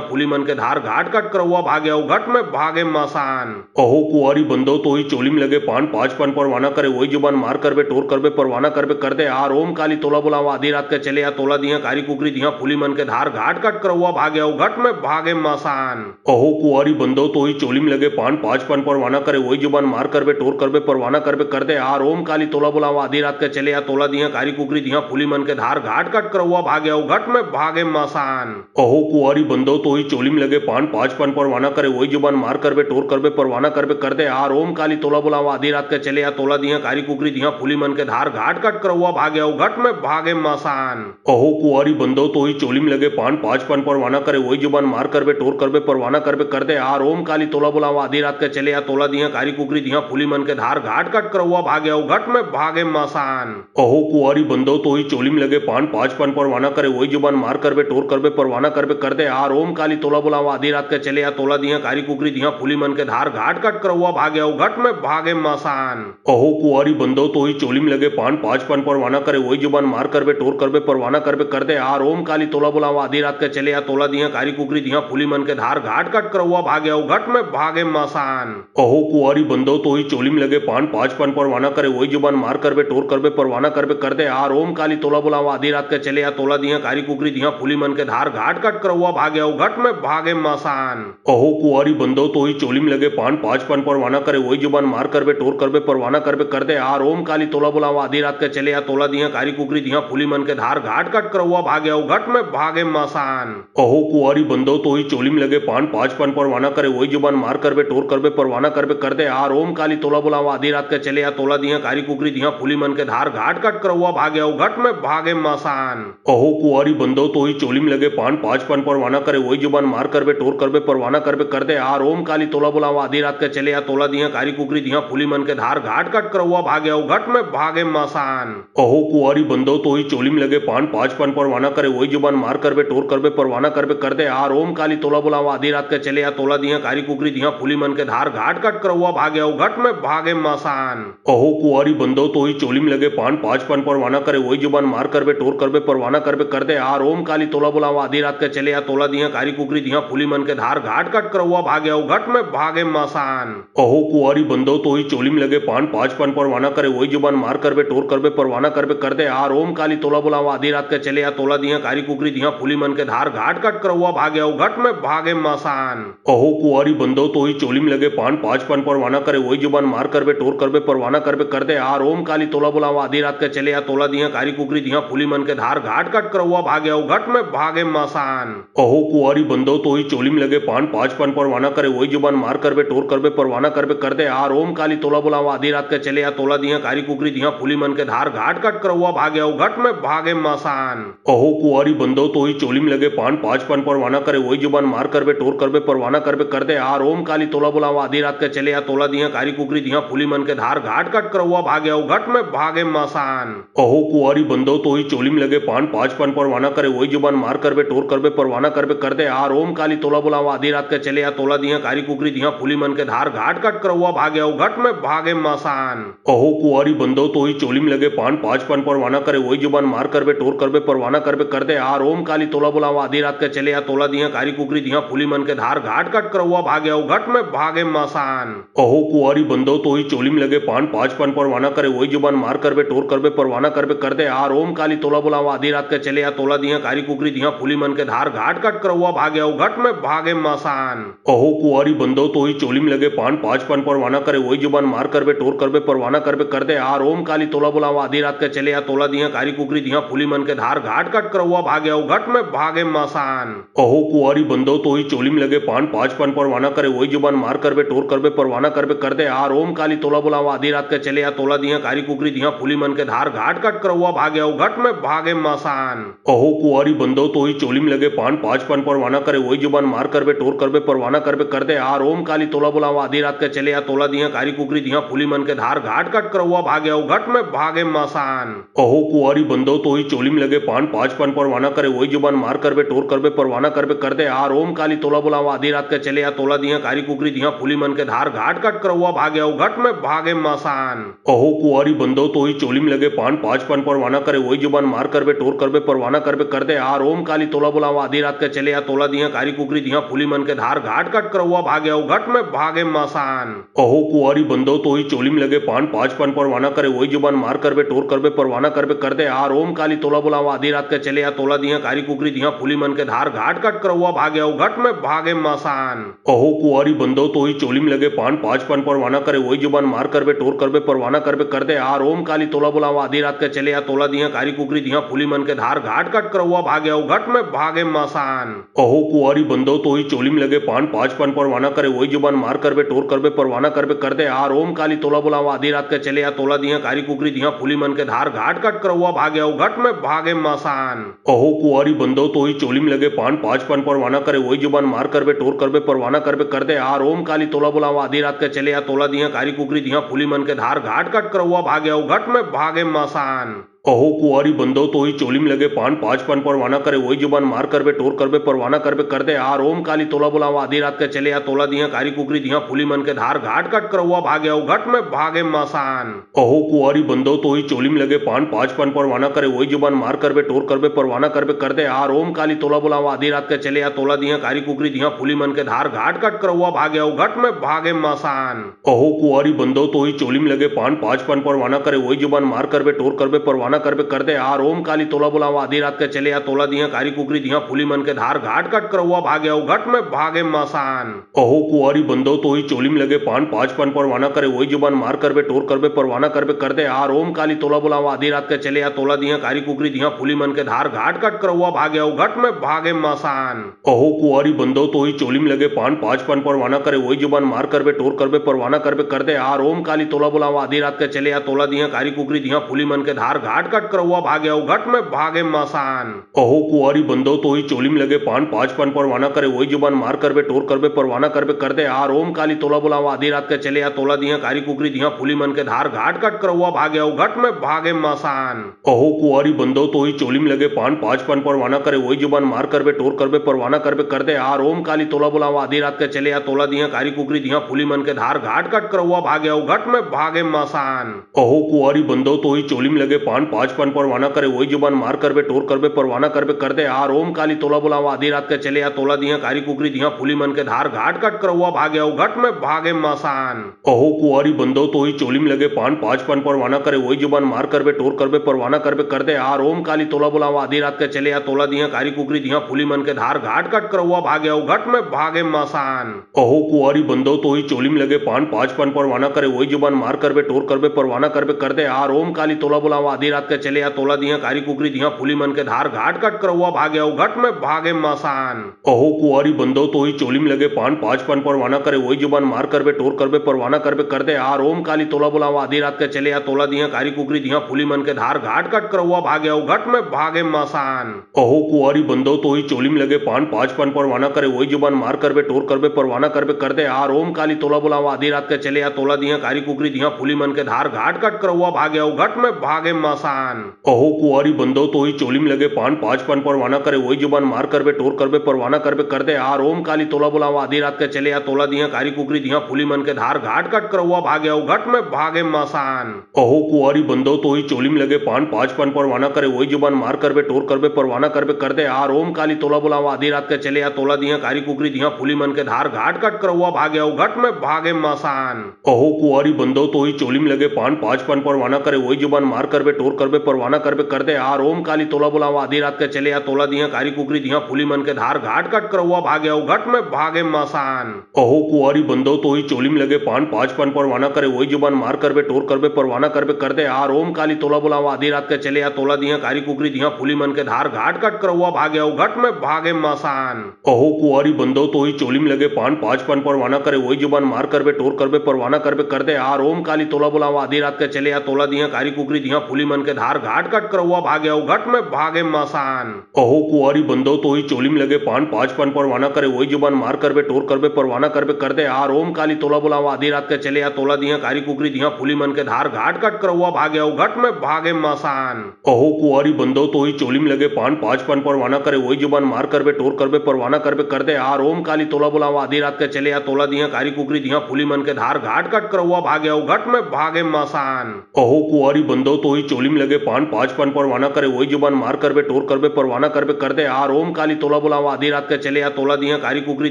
फूली मन के धार घाट कट कर हुआ भाग्य घट में भागे मसान। अहो कुआरी बंदो तो ही चोली में लगे पान पांच पान परवाना करे वही जुबान मार कर बे टोर कर बे परवाना कर बे कर दे आर ओम काली तोला बुलावा आधी रात के चले या तोला दिया कारी कुकरी दिया फूली मन के धार घाट कट करवा भागे घट में भागे मसान। अहो कुआरी बंदो तो ही चोली में लगे पान पांच पान परवाना करे वही जुबान मार कर बे टोर कर बे परवाना कर बे कर दे आर ओम काली तोला बुलावा आधी रात के चले या तोला दिया कारी कुकरी दिया फूली मन के धार घाट कट करवा भागे घट में भागे मसान। अहो कुआरी बंदो तो ही चोली में लगे पान पांच पान परवाना करे वही जुबान मार कर बे टोर कर बे परवाना कर बे कर दे आर ओम काली तोला बुलावा आधी रात के चले या तोला दिया कारी कुकरी दिया फूली मन के धार घाट कट करवा भागे घट में भागे मसान। अहो कुआरी बंदो तो ही चोली में लगे पान पांच पान परवाना करे वही जुबान मार कर बे टोर कर बे परवाना कर बे कर दे आर ओम काली तोला बुलावा आधी रात के चले या तोला दिया कारी कुकरी दिया फूली मन के धार घाट कट करवा भागे घट में भागे मसान। अहो कुआरी बंदो तो ही चोली में लगे पान पांच पान परवाना करे वही जुबान मार कर बे टोर कर बे परवाना कर बे कर दे आर ओम काली तोला बुलावा आधी रात के चले या तोला दिया कारी कुकरी दिया फूली मन के धार घाट कट करवा भागे घट में भागे मसान। अहो कुआरी बंदो तो ही चोली में लगे पान पांच पान परवाना करे वही जुबान मार कर बे टोर कर बे परवाना कर बे कर दे आर ओम काली तोला बुलावा आधी रात के चले या तोला दिया कारी कुकरी दिया फूली मन के धार घाट कट करवा भागे घट में भागे मसान। अहो कुआरी बंदो तो ही चोली में लगे पान पांच पान परवाना करे वही जुबान मार कर बे टोर कर बे परवाना कर बे कर दे आर ओम काली तोला बुलावा आधी रात के चले या तोला दिया कारी कुकरी दिया फूली मन के धार घाट कट करवा भागे घट में भागे मसान। अहो कुआरी बंदो तो ही चोली में लगे पान पांच पान परवाना करे वही जुबान मार कर बे टोर कर बे परवाना कर बे कर दे आर ओम काली तोला बुलावा आधी रात के चले या तोला दिया कारी कुकरी दिया फूली मन के धार घाट कट करवा भागे घट में भागे मसान। अहो कुआरी बंदो तो ही चोली में लगे पान पांच पान परवाना करे वही जुबान मार कर बे टोर कर बे परवाना कर बे कर दे आर ओम काली तोला बुलावा आधी रात के चले या तोला दिया कारी कुकरी दिया फूली मन के धार घाट कट करवा भागे घट में भागे मसान। अहो कुआरी बंदो तो ही चोली में लगे पान पांच पान परवाना करे वही जुबान मार कर बे टोर कर बे परवाना कर बे कर दे आर ओम काली तोला बुलावा आधी रात के चले या तोला दिया कारी कुकरी दिया फूली मन के धार घाट कट करवा भागे घट में भागे मसान। अहो कुआरी बंदो तो ही चोली में लगे पान पांच पान परवाना करे वही जुबान मार कर बे टोर कर बे परवाना कर बे कर दे आर ओम काली तोला बुलावा आधी रात के चले या तोला दिया कारी कुकरी दिया फूली मन के धार घाट कट करवा भागे घट में भागे मसान। अहो कुआरी बंदो तो ही चोली में लगे पान पांच पान परवाना करे वही जुबान मार कर बे टोर कर बे परवाना कर बे कर दे आर ओम काली तोला बुलावा आधी रात के चले या तोला दिया कारी कुकरी दिया फूली मन के धार घाट कट करवा भागे घट में भागे मसान। अहो कुआरी बंदो तो ही चोली में लगे पान पांच पान परवाना करे वही जुबान मार कर बे टोर कर बे परवाना कर बे कर दे आर ओम काली तोला बुलावा आधी रात के चले या तोला दिया कारी कुकरी दिया फूली मन के धार घाट कट करवा भागे घट में भागे मसान। अहो कुआरी बंदो तो ही चोली में लगे पान पांच पान परवाना करे वही जुबान मार कर बे टोर कर बे परवाना कर बे कर दे आर ओम काली तोला बुलावा आधी रात के चले या तोला दिया कारी कुकरी दिया फूली मन के धार घाट कट करवा भागे घट में भागे मसान। अहो कुआरी बंदो तो ही चोली में लगे पान पांच पान परवाना करे वही जुबान मार कर बे टोर कर बे परवाना कर बे कर दे आर ओम काली तोला बुलावा आधी रात के चले या तोला दिया कारी कुकरी दिया फूली मन के धार घाट कट करवा भागे घट में भागे मसान। अहो कुआरी बंदो तो ही चोली में लगे पान पांच पान परवाना करे वही जुबान मार कर बे टोर कर बे परवाना कर बे कर दे आर ओम काली तोला बुलावा आधी रात के चले या तोला दिया कारी कुकरी दिया फूली मन के धार घाट कट करवा भागे घट में भागे मसान। अहो कुआरी बंदो तो ही चोली में लगे पान पांच पान परवाना करे वही जुबान मार कर बे टोर कर बे परवाना कर बे कर दे आर ओम काली तोला बुलावा आधी रात के चले या तोला दिया कारी कुकरी दिया फूली मन के धार घाट कट करवा भागे घट में भागे मसान। अहो कुआरी बंदो तो ही चोली में लगे पान पांच पान परवाना करे वही जुबान मार कर बे टोर कर बे परवाना कर बे कर दे आर ओम काली तोला बुलावा आधी रात के चले या तोला दिया कारी कुकरी दिया फूली मन के धार घाट कट करवा भागे घट में भागे मसान। अहो कुआरी बंदो तो ही चोली में लगे पान पांच पान परवाना करे वही जुबान मार कर बे टोर कर बे परवाना कर बे कर दे आर ओम काली तोला बुलावा आधी रात के चले या तोला दिया कारी कुकरी दिया फूली मन के धार घाट कट करवा भागे घट में भागे मसान। अहो कुआरी बंदो तो ही चोली में लगे पान पांच पान परवाना करे वही जुबान मार कर बे टोर कर बे परवाना कर बे कर दे आर ओम काली तोला बुलावा आधी रात के चले या तोला दिया कारी कुकरी दिया फूली मन के धार घाट कट करवा भागे घट में भागे मसान। अहो कुआरी बंदो तो ही चोली में लगे पान पांच पान परवाना करे वही जुबान मार कर बे टोर कर बे परवाना कर बे कर दे आर ओम काली तोला बुलावा आधी रात के चले या तोला दिया कारी कुकरी दिया फूली मन के धार घाट कट करवा भागे घट में भागे मसान। अहो कुआरी बंदो तो ही चोली में लगे पान पांच पान परवाना करे वही जुबान मार कर बे टोर कर बे परवाना कर बे कर दे आर ओम काली तोला बुलावा आधी रात के चले या तोला दिया कारी कुकरी दिया फूली मन के धार घाट कट करवा भागे घट में भागे मसान। अहो कुआरी बंदो तो ही चोली में लगे पान पांच पान परवाना करे वही जुबान मार कर बे टोर कर बे परवाना कर बे कर दे आर ओम काली तोला बुलावा आधी रात के चले या तोला दिया कारी कुकरी दिया फूली मन के धार घाट कट करवा भागे घट में भागे मसान। अहो कुआरी बंदो तो ही चोली में लगे पान पांच पान परवाना करे वही जुबान मार कर बे टोर कर बे परवाना कर बे कर दे आर ओम काली तोला बुलावा आधी रात के चले या तोला दिया कारी कुकरी दिया फूली मन के धार घाट कट करवा भागे घट में भागे मसान। अहो कुआरी बंदो तो ही चोली में लगे पान पांच पान परवाना करे वही जुबान मार कर बे टोर कर बे परवाना कर बे कर दे आर ओम काली तोला बुलावा आधी रात के चले या तोला दिया कारी कुकरी दिया फूली मन के धार घाट कट करवा भागे घट में भागे मसान। अहो कुआरी बंदो तो ही चोली में लगे पान पांच पान परवाना करे वही जुबान मार कर बे टोर कर बे परवाना कर बे कर दे आर ओम काली तोला बुलावा आधी रात के चले या तोला दिया कारी कुकरी दिया फूली मन के धार घाट कट करवा भागे घट में भागे मसान। अहो कुआरी बंदो तो ही चोली में लगे पान पांच पान परवाना करे वही जुबान मार कर बे टोर कर बे परवाना परवाना करबे कर दे आ रोम काली तोला बुलावा आधी रात के चले आ तोला दिया कारी कुकरी दिया फूली मन के धार घाट कट करवा भागे घट में भागे मसान अहो कुआरी बंदो तो ही चोली में लगे पान पांच पान परवाना करे वही जुबान मार करबे टोर करबे परवाना करबे कर दे आ रोम काली तोला बुलावा आधी रात के चले आ तोला दिया कारी कुकरी दिया फूली मन के धार घाट कट करवा भागे घट में भागे मसान अहो कुआरी बंदो तो ही चोली में लगे पान पांच पान परवाना करे वही जुबान मार करबे टोर करबे परवाना करबे कर दे आ रोम काली तोला बुलावा आधी रात के चले आ तोला दिया कारी कुकरी दिया फूली मन के धार घाट कट करवा भागे घट में भागे मसान अहो कुआरी बंदो तो ही चोली में लगे पान पांच पान परवाना करे वही जुबान मार करबे टोर करबे परवाना करबे कर दे आ रोम काली तोला बुलावा आधी रात के चले आ तोला दिया कारी कुकरी दिया फूली मन के धार घाट कट करवा भागे घट में भागे मसान अहो कुआरी बंदो तो ही चोली में लगे पान पांच पान परवाना करे वही जुबान मार करबे टोर करबे परवाना करबे कर दे आ रोम काली तोला बुलावा आधी रात के चले आ तोला दिया कारी कुकरी दिया फूली मन के धार घाट कट करवा भागे घट में भागे मसान अहो कुआरी बंदो तो ही चोली में लगे पान पांच पान परवाना करे वही जुबान मार करबे टोर करबे परवाना करबे कर दे आ रोम काली तोला बुलावा आधी रात के चले आ तोला दिया कारी कुकरी दिया फूली मन के धार घाट कट करवा भागे घट में भागे मसान अहो कुआरी बंदो तो ही चोली में लगे पान पांच पान परवाना करे वही जुबान मार करबे टोर करबे परवाना करबे कर दे आ रोम काली तोला बुलावा आधी रात के चले आ तोला दिया कारी कुकरी दिया फूली मन के धार घाट कट करवा भागे घट में भागे मसान अहो कुआरी बंदो तो ही चोली में लगे पान पांच पान परवाना करे वही जुबान मार करबे टोर करबे परवाना करबे कर दे आ रोम काली तोला बुलावा आधी रात के चले आ तोला दिया कारी कुकरी दिया फूली मन के धार घाट कट करवा भागे घट में भागे मसान अहो कुआरी बंदो तो ही चोली में लगे पान पांच पान परवाना करे वही जुबान मार करबे टोर करबे परवाना करबे कर दे आ रोम काली तोला बुलावा आधी रात के चले आ तोला दिया कारी कुकरी दिया फूली मन के धार घाट कट करवा भागे घट में भागे मसान अहो कुआरी बंदो तो ही चोली में लगे पान पांच पान परवाना करे वही जुबान मार करबे टोर करबे परवाना करबे कर दे आ रोम काली तोला बुलावा आधी रात के चले आ तोला दिया कारी कुकरी दिया फूली मन के धार घाट कट करवा भागे घट में भागे मसान अहो कुआरी बंदो तो ही चोली में लगे पान पांच पान परवाना करे वही जुबान मार करबे टोर करबे परवाना करबे कर दे आ रोम काली तोला बुलावा आधी रात के चले आ तोला दिया कारी कुकरी दिया फूली मन के धार घाट कट करवा भागे घट में भागे मसान अहो कुआरी बंदो तो ही चोली में लगे पान पांच पान परवाना करे वही जुबान मार करबे टोर करबे परवाना करबे कर दे आ रोम काली तोला बुलावा आधी रात के चले आ तोला दिया कारी कुकरी दिया फूली मन के धार घाट कट करवा भागे घट में भागे मसान अहो कुआरी बंदो तो ही चोली में लगे पान पांच पान परवाना करे वही जुबान मार करबे टोर करबे परवाना करबे कर दे आ रोम काली तोला बुलावा आधी रात के चले आ तोला दिया कारी कुकरी दिया फूली मन के धार घाट कट करवा भागे घट में भागे मसान अहो कुआरी बंदो तो ही चोली में लगे पान पांच पान परवाना करे वही जुबान मार करबे टोर करबे परवाना करबे कर दे आ रोम काली तोला बुलावा आधी रात के चले आ तोला दिया कारी कुकरी दिया फूली मन के धार घाट कट करवा भागे घट में भागे मसान अहो कुआरी बंदो तो ही चोली में लगे पान पांच पान परवाना करे वही जुबान मार करबे टोर करबे परवाना करबे कर दे आ रोम काली तोला बुलावा आधी रात के चले आ तोला दिया कारी कुकरी दिया फूली मन के धार घाट कट करवा भागे घट में भागे मसान अहो कुआरी बंदो तो ही चोली में लगे पान पांच पान परवाना करे वही जुबान मार करबे टोर करबे परवाना करबे कर दे आ रोम काली तोला बुलावा आधी रात के चले आ तोला दिया कारी कुकरी दिया फूली मन के धार घाट कट करवा भागे घट में भागे मसान अहो कुआरी बंदो तो ही चोली में लगे पान पांच पान परवाना करे वही जुबान मार करबे टोर करबे परवाना करबे कर दे आ रोम काली तोला बुलावा आधी रात के चले आ तोला दिया कारी कुकरी दिया फूली मन के धार घाट कट करवा भागे घट में भागे मसान अहो कुआरी बंदो तो ही चोली में लगे पान पांच पान परवाना करे वही जुबान मार करबे टोर करबे परवाना करबे कर दे आ रोम काली तोला बुलावा आधी रात के चले आ तोला दिया कारी कुकरी दिया फूली मन के धार घाट कट करवा भागे घट में भागे मसान अहो कुआरी बंदो तो ही चोली में लगे पान पांच पान परवाना करे वही जुबान मार करबे टोर करबे परवाना करबे कर दे आ रोम काली तोला बुलावा आधी रात के चले आ तोला दिया कारी कुकरी दिया फूली मन के धार घाट कट करवा भागे घट में भागे मसान अहो कुआरी बंदो तो ही चोली में लगे पान पांच पान परवाना करे वही जुबान मार करबे टोर करबे परवाना करबे कर दे आ रोम काली तोला बुलावा आधी रात के चले आ तोला दिया कारी कुकरी दिया फूली मन के धार घाट कट करवा भागे घट में भागे मसान अहो कुआरी बंदो तो ही चोली में लगे पान पांच पान परवाना करे वही जुबान मार करबे टोर करबे परवाना करबे कर दे आ रोम काली तोला बुलावा आधी रात के चले आ तोला दिया कारी कुकरी दिया फूली मन के धार घाट कट करवा भागे घट में भागे मसान अहो कुआरी बंदो तो ही चोली में लगे पान पांच पान परवाना करे वही जुबान मार करबे टोर करबे परवाना करबे कर दे आ रोम काली तोला बुलावा आधी रात के चले आ तोला दिया कारी कुकरी दिया फूली मन के धार घाट कट करवा भागे घट में भागे मसान अहो कुआरी बंदो तो ही चोली में लगे पान पांच पान परवाना करे वही जुबान मार करबे टोर करबे परवाना करबे कर दे आ रोम काली तोला बुलावा आधी रात के चले आ तोला दिया कारी कुकरी दिया फूली मन के धार घाट कट करवा भागे घट में भागे मसान अहो कुआरी बंदो तो ही चोली में चोलिम लगे पान पाँच पान परवाना करे वही जुबान मार करबे टोर करबे परवाना करबे कर दे आर ओम काली तोला बुलावा आधी रात के चले या तोला दिया कारी कुकरी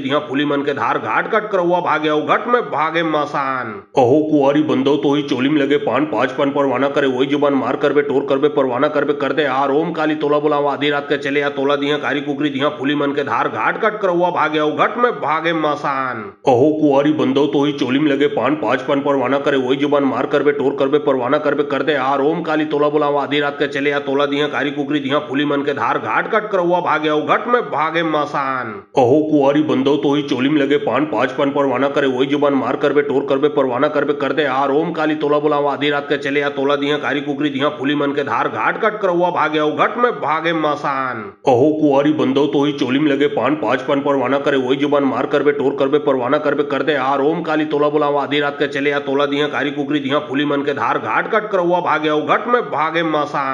दिया फूली मन के धार घाट कट करवा भागे घट में भागे मसान अहो कुआरी बंदो तो ही चोलिम लगे पान पाँच पान परवाना करे वही जुबान मार करबे टोर करबे परवाना करबे कर दे आर ओम काली तोला बुलावा आधी रात के चले या तोला दिया कारी कुकरी दिया फूली मन के धार घाट कट करवा भागे घट में भागे मसान अहो कुआरी बंदो तो ही चोलिम लगे पान पाँच पान परवाना करे वही जुबान मार करबे टोर करबे परवाना करबे कर दे आर ओम काली तोला बुलावा आधी रात के चले या तोला दिया कारी कुकरी दिया फूली मन के धार घाट कट करवा भागे घट में भागे मसान अहो कुआरी बंदो तो ही चोलिम लगे पान पाँच पान परवाना करे वही जुबान मार करबे टोर करबे परवाना करबे कर दे आर ओम काली तोला बुलावा आधी रात के चले या तोला दिया कारी कुकरी दिया फूली मन के धार घाट कट करवा भागे घट में भागे मसान अहो कुआरी बंदो तो ही चोलिम लगे पान पाँच पान परवाना करे वही जुबान मार करबे टोर करबे परवाना करबे कर दे आर ओम काली तोला बुलावा आधी रात के चले या तोला दिया कारी कुकरी दिया फूली मन के धार घाट कट करवा भागे घट में भागे मसान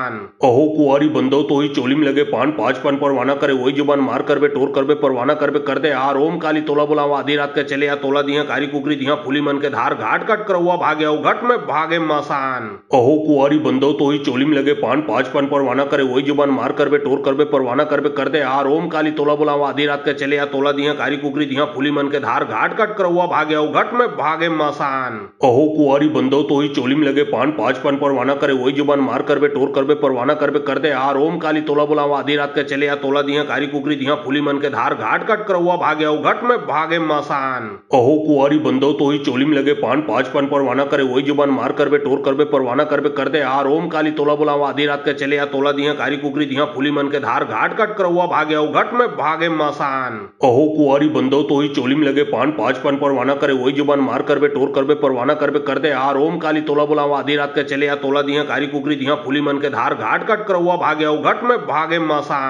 अहो कुआरी बंदो तो ही चोलिम लगे पान पाँच पान परवाना करे वही जुबान मार करबे टोर करबे परवाना करबे कर दे आर ओम काली तोला बुलावा आधी रात के चले या तोला दिया कारी कुकरी दिया फूली मन के धार घाट कट करवा भागे घट में भागे मसान अहो कुआरी बंदो तो ही चोलिम लगे पान पाँच पान परवाना करे वही जुबान मार करबे टोर करबे परवाना करबे कर दे आर ओम काली तोला बुलावा आधी रात के चले या तोला दिया कारी कुकरी दिया फूली मन के धार घाट कट करवा भागे घट में भागे मसान अहो कुआरी बंदो तो ही चोलिम लगे पान पाँच पान परवाना करे वही जुबान मार करबे टोर करबे परवाना करबे कर दे आर ओम काली तोला बुलावा आधी रात के चले या तोला दिया कारी कुकरी दिया फूली मन के धार घाट कट करवा भागे घट में भागे मसान अहो कुआरी बंदो तो ही चोलिम लगे पान पाँच पान परवाना करे वही जुबान मार करबे टोर करबे परवाना करबे कर दे आर ओम काली तोला बुलावा आधी रात के चले या तोला दिया कारी कुकरी दिया फूली मन के धार घाट कट करवा भागे घट में भागे मसान अहो कुआरी बंदो तो ही चोलिम लगे पान पाँच पान परवाना करे वही जुबान मार करबे टोर करबे परवाना करबे कर दे आर ओम काली तोला बुलावा आधी रात के चले या तोला दिया कारी कुकरी दिया फूली मन के धार घाट कट करवा भागे घट में भागे मसान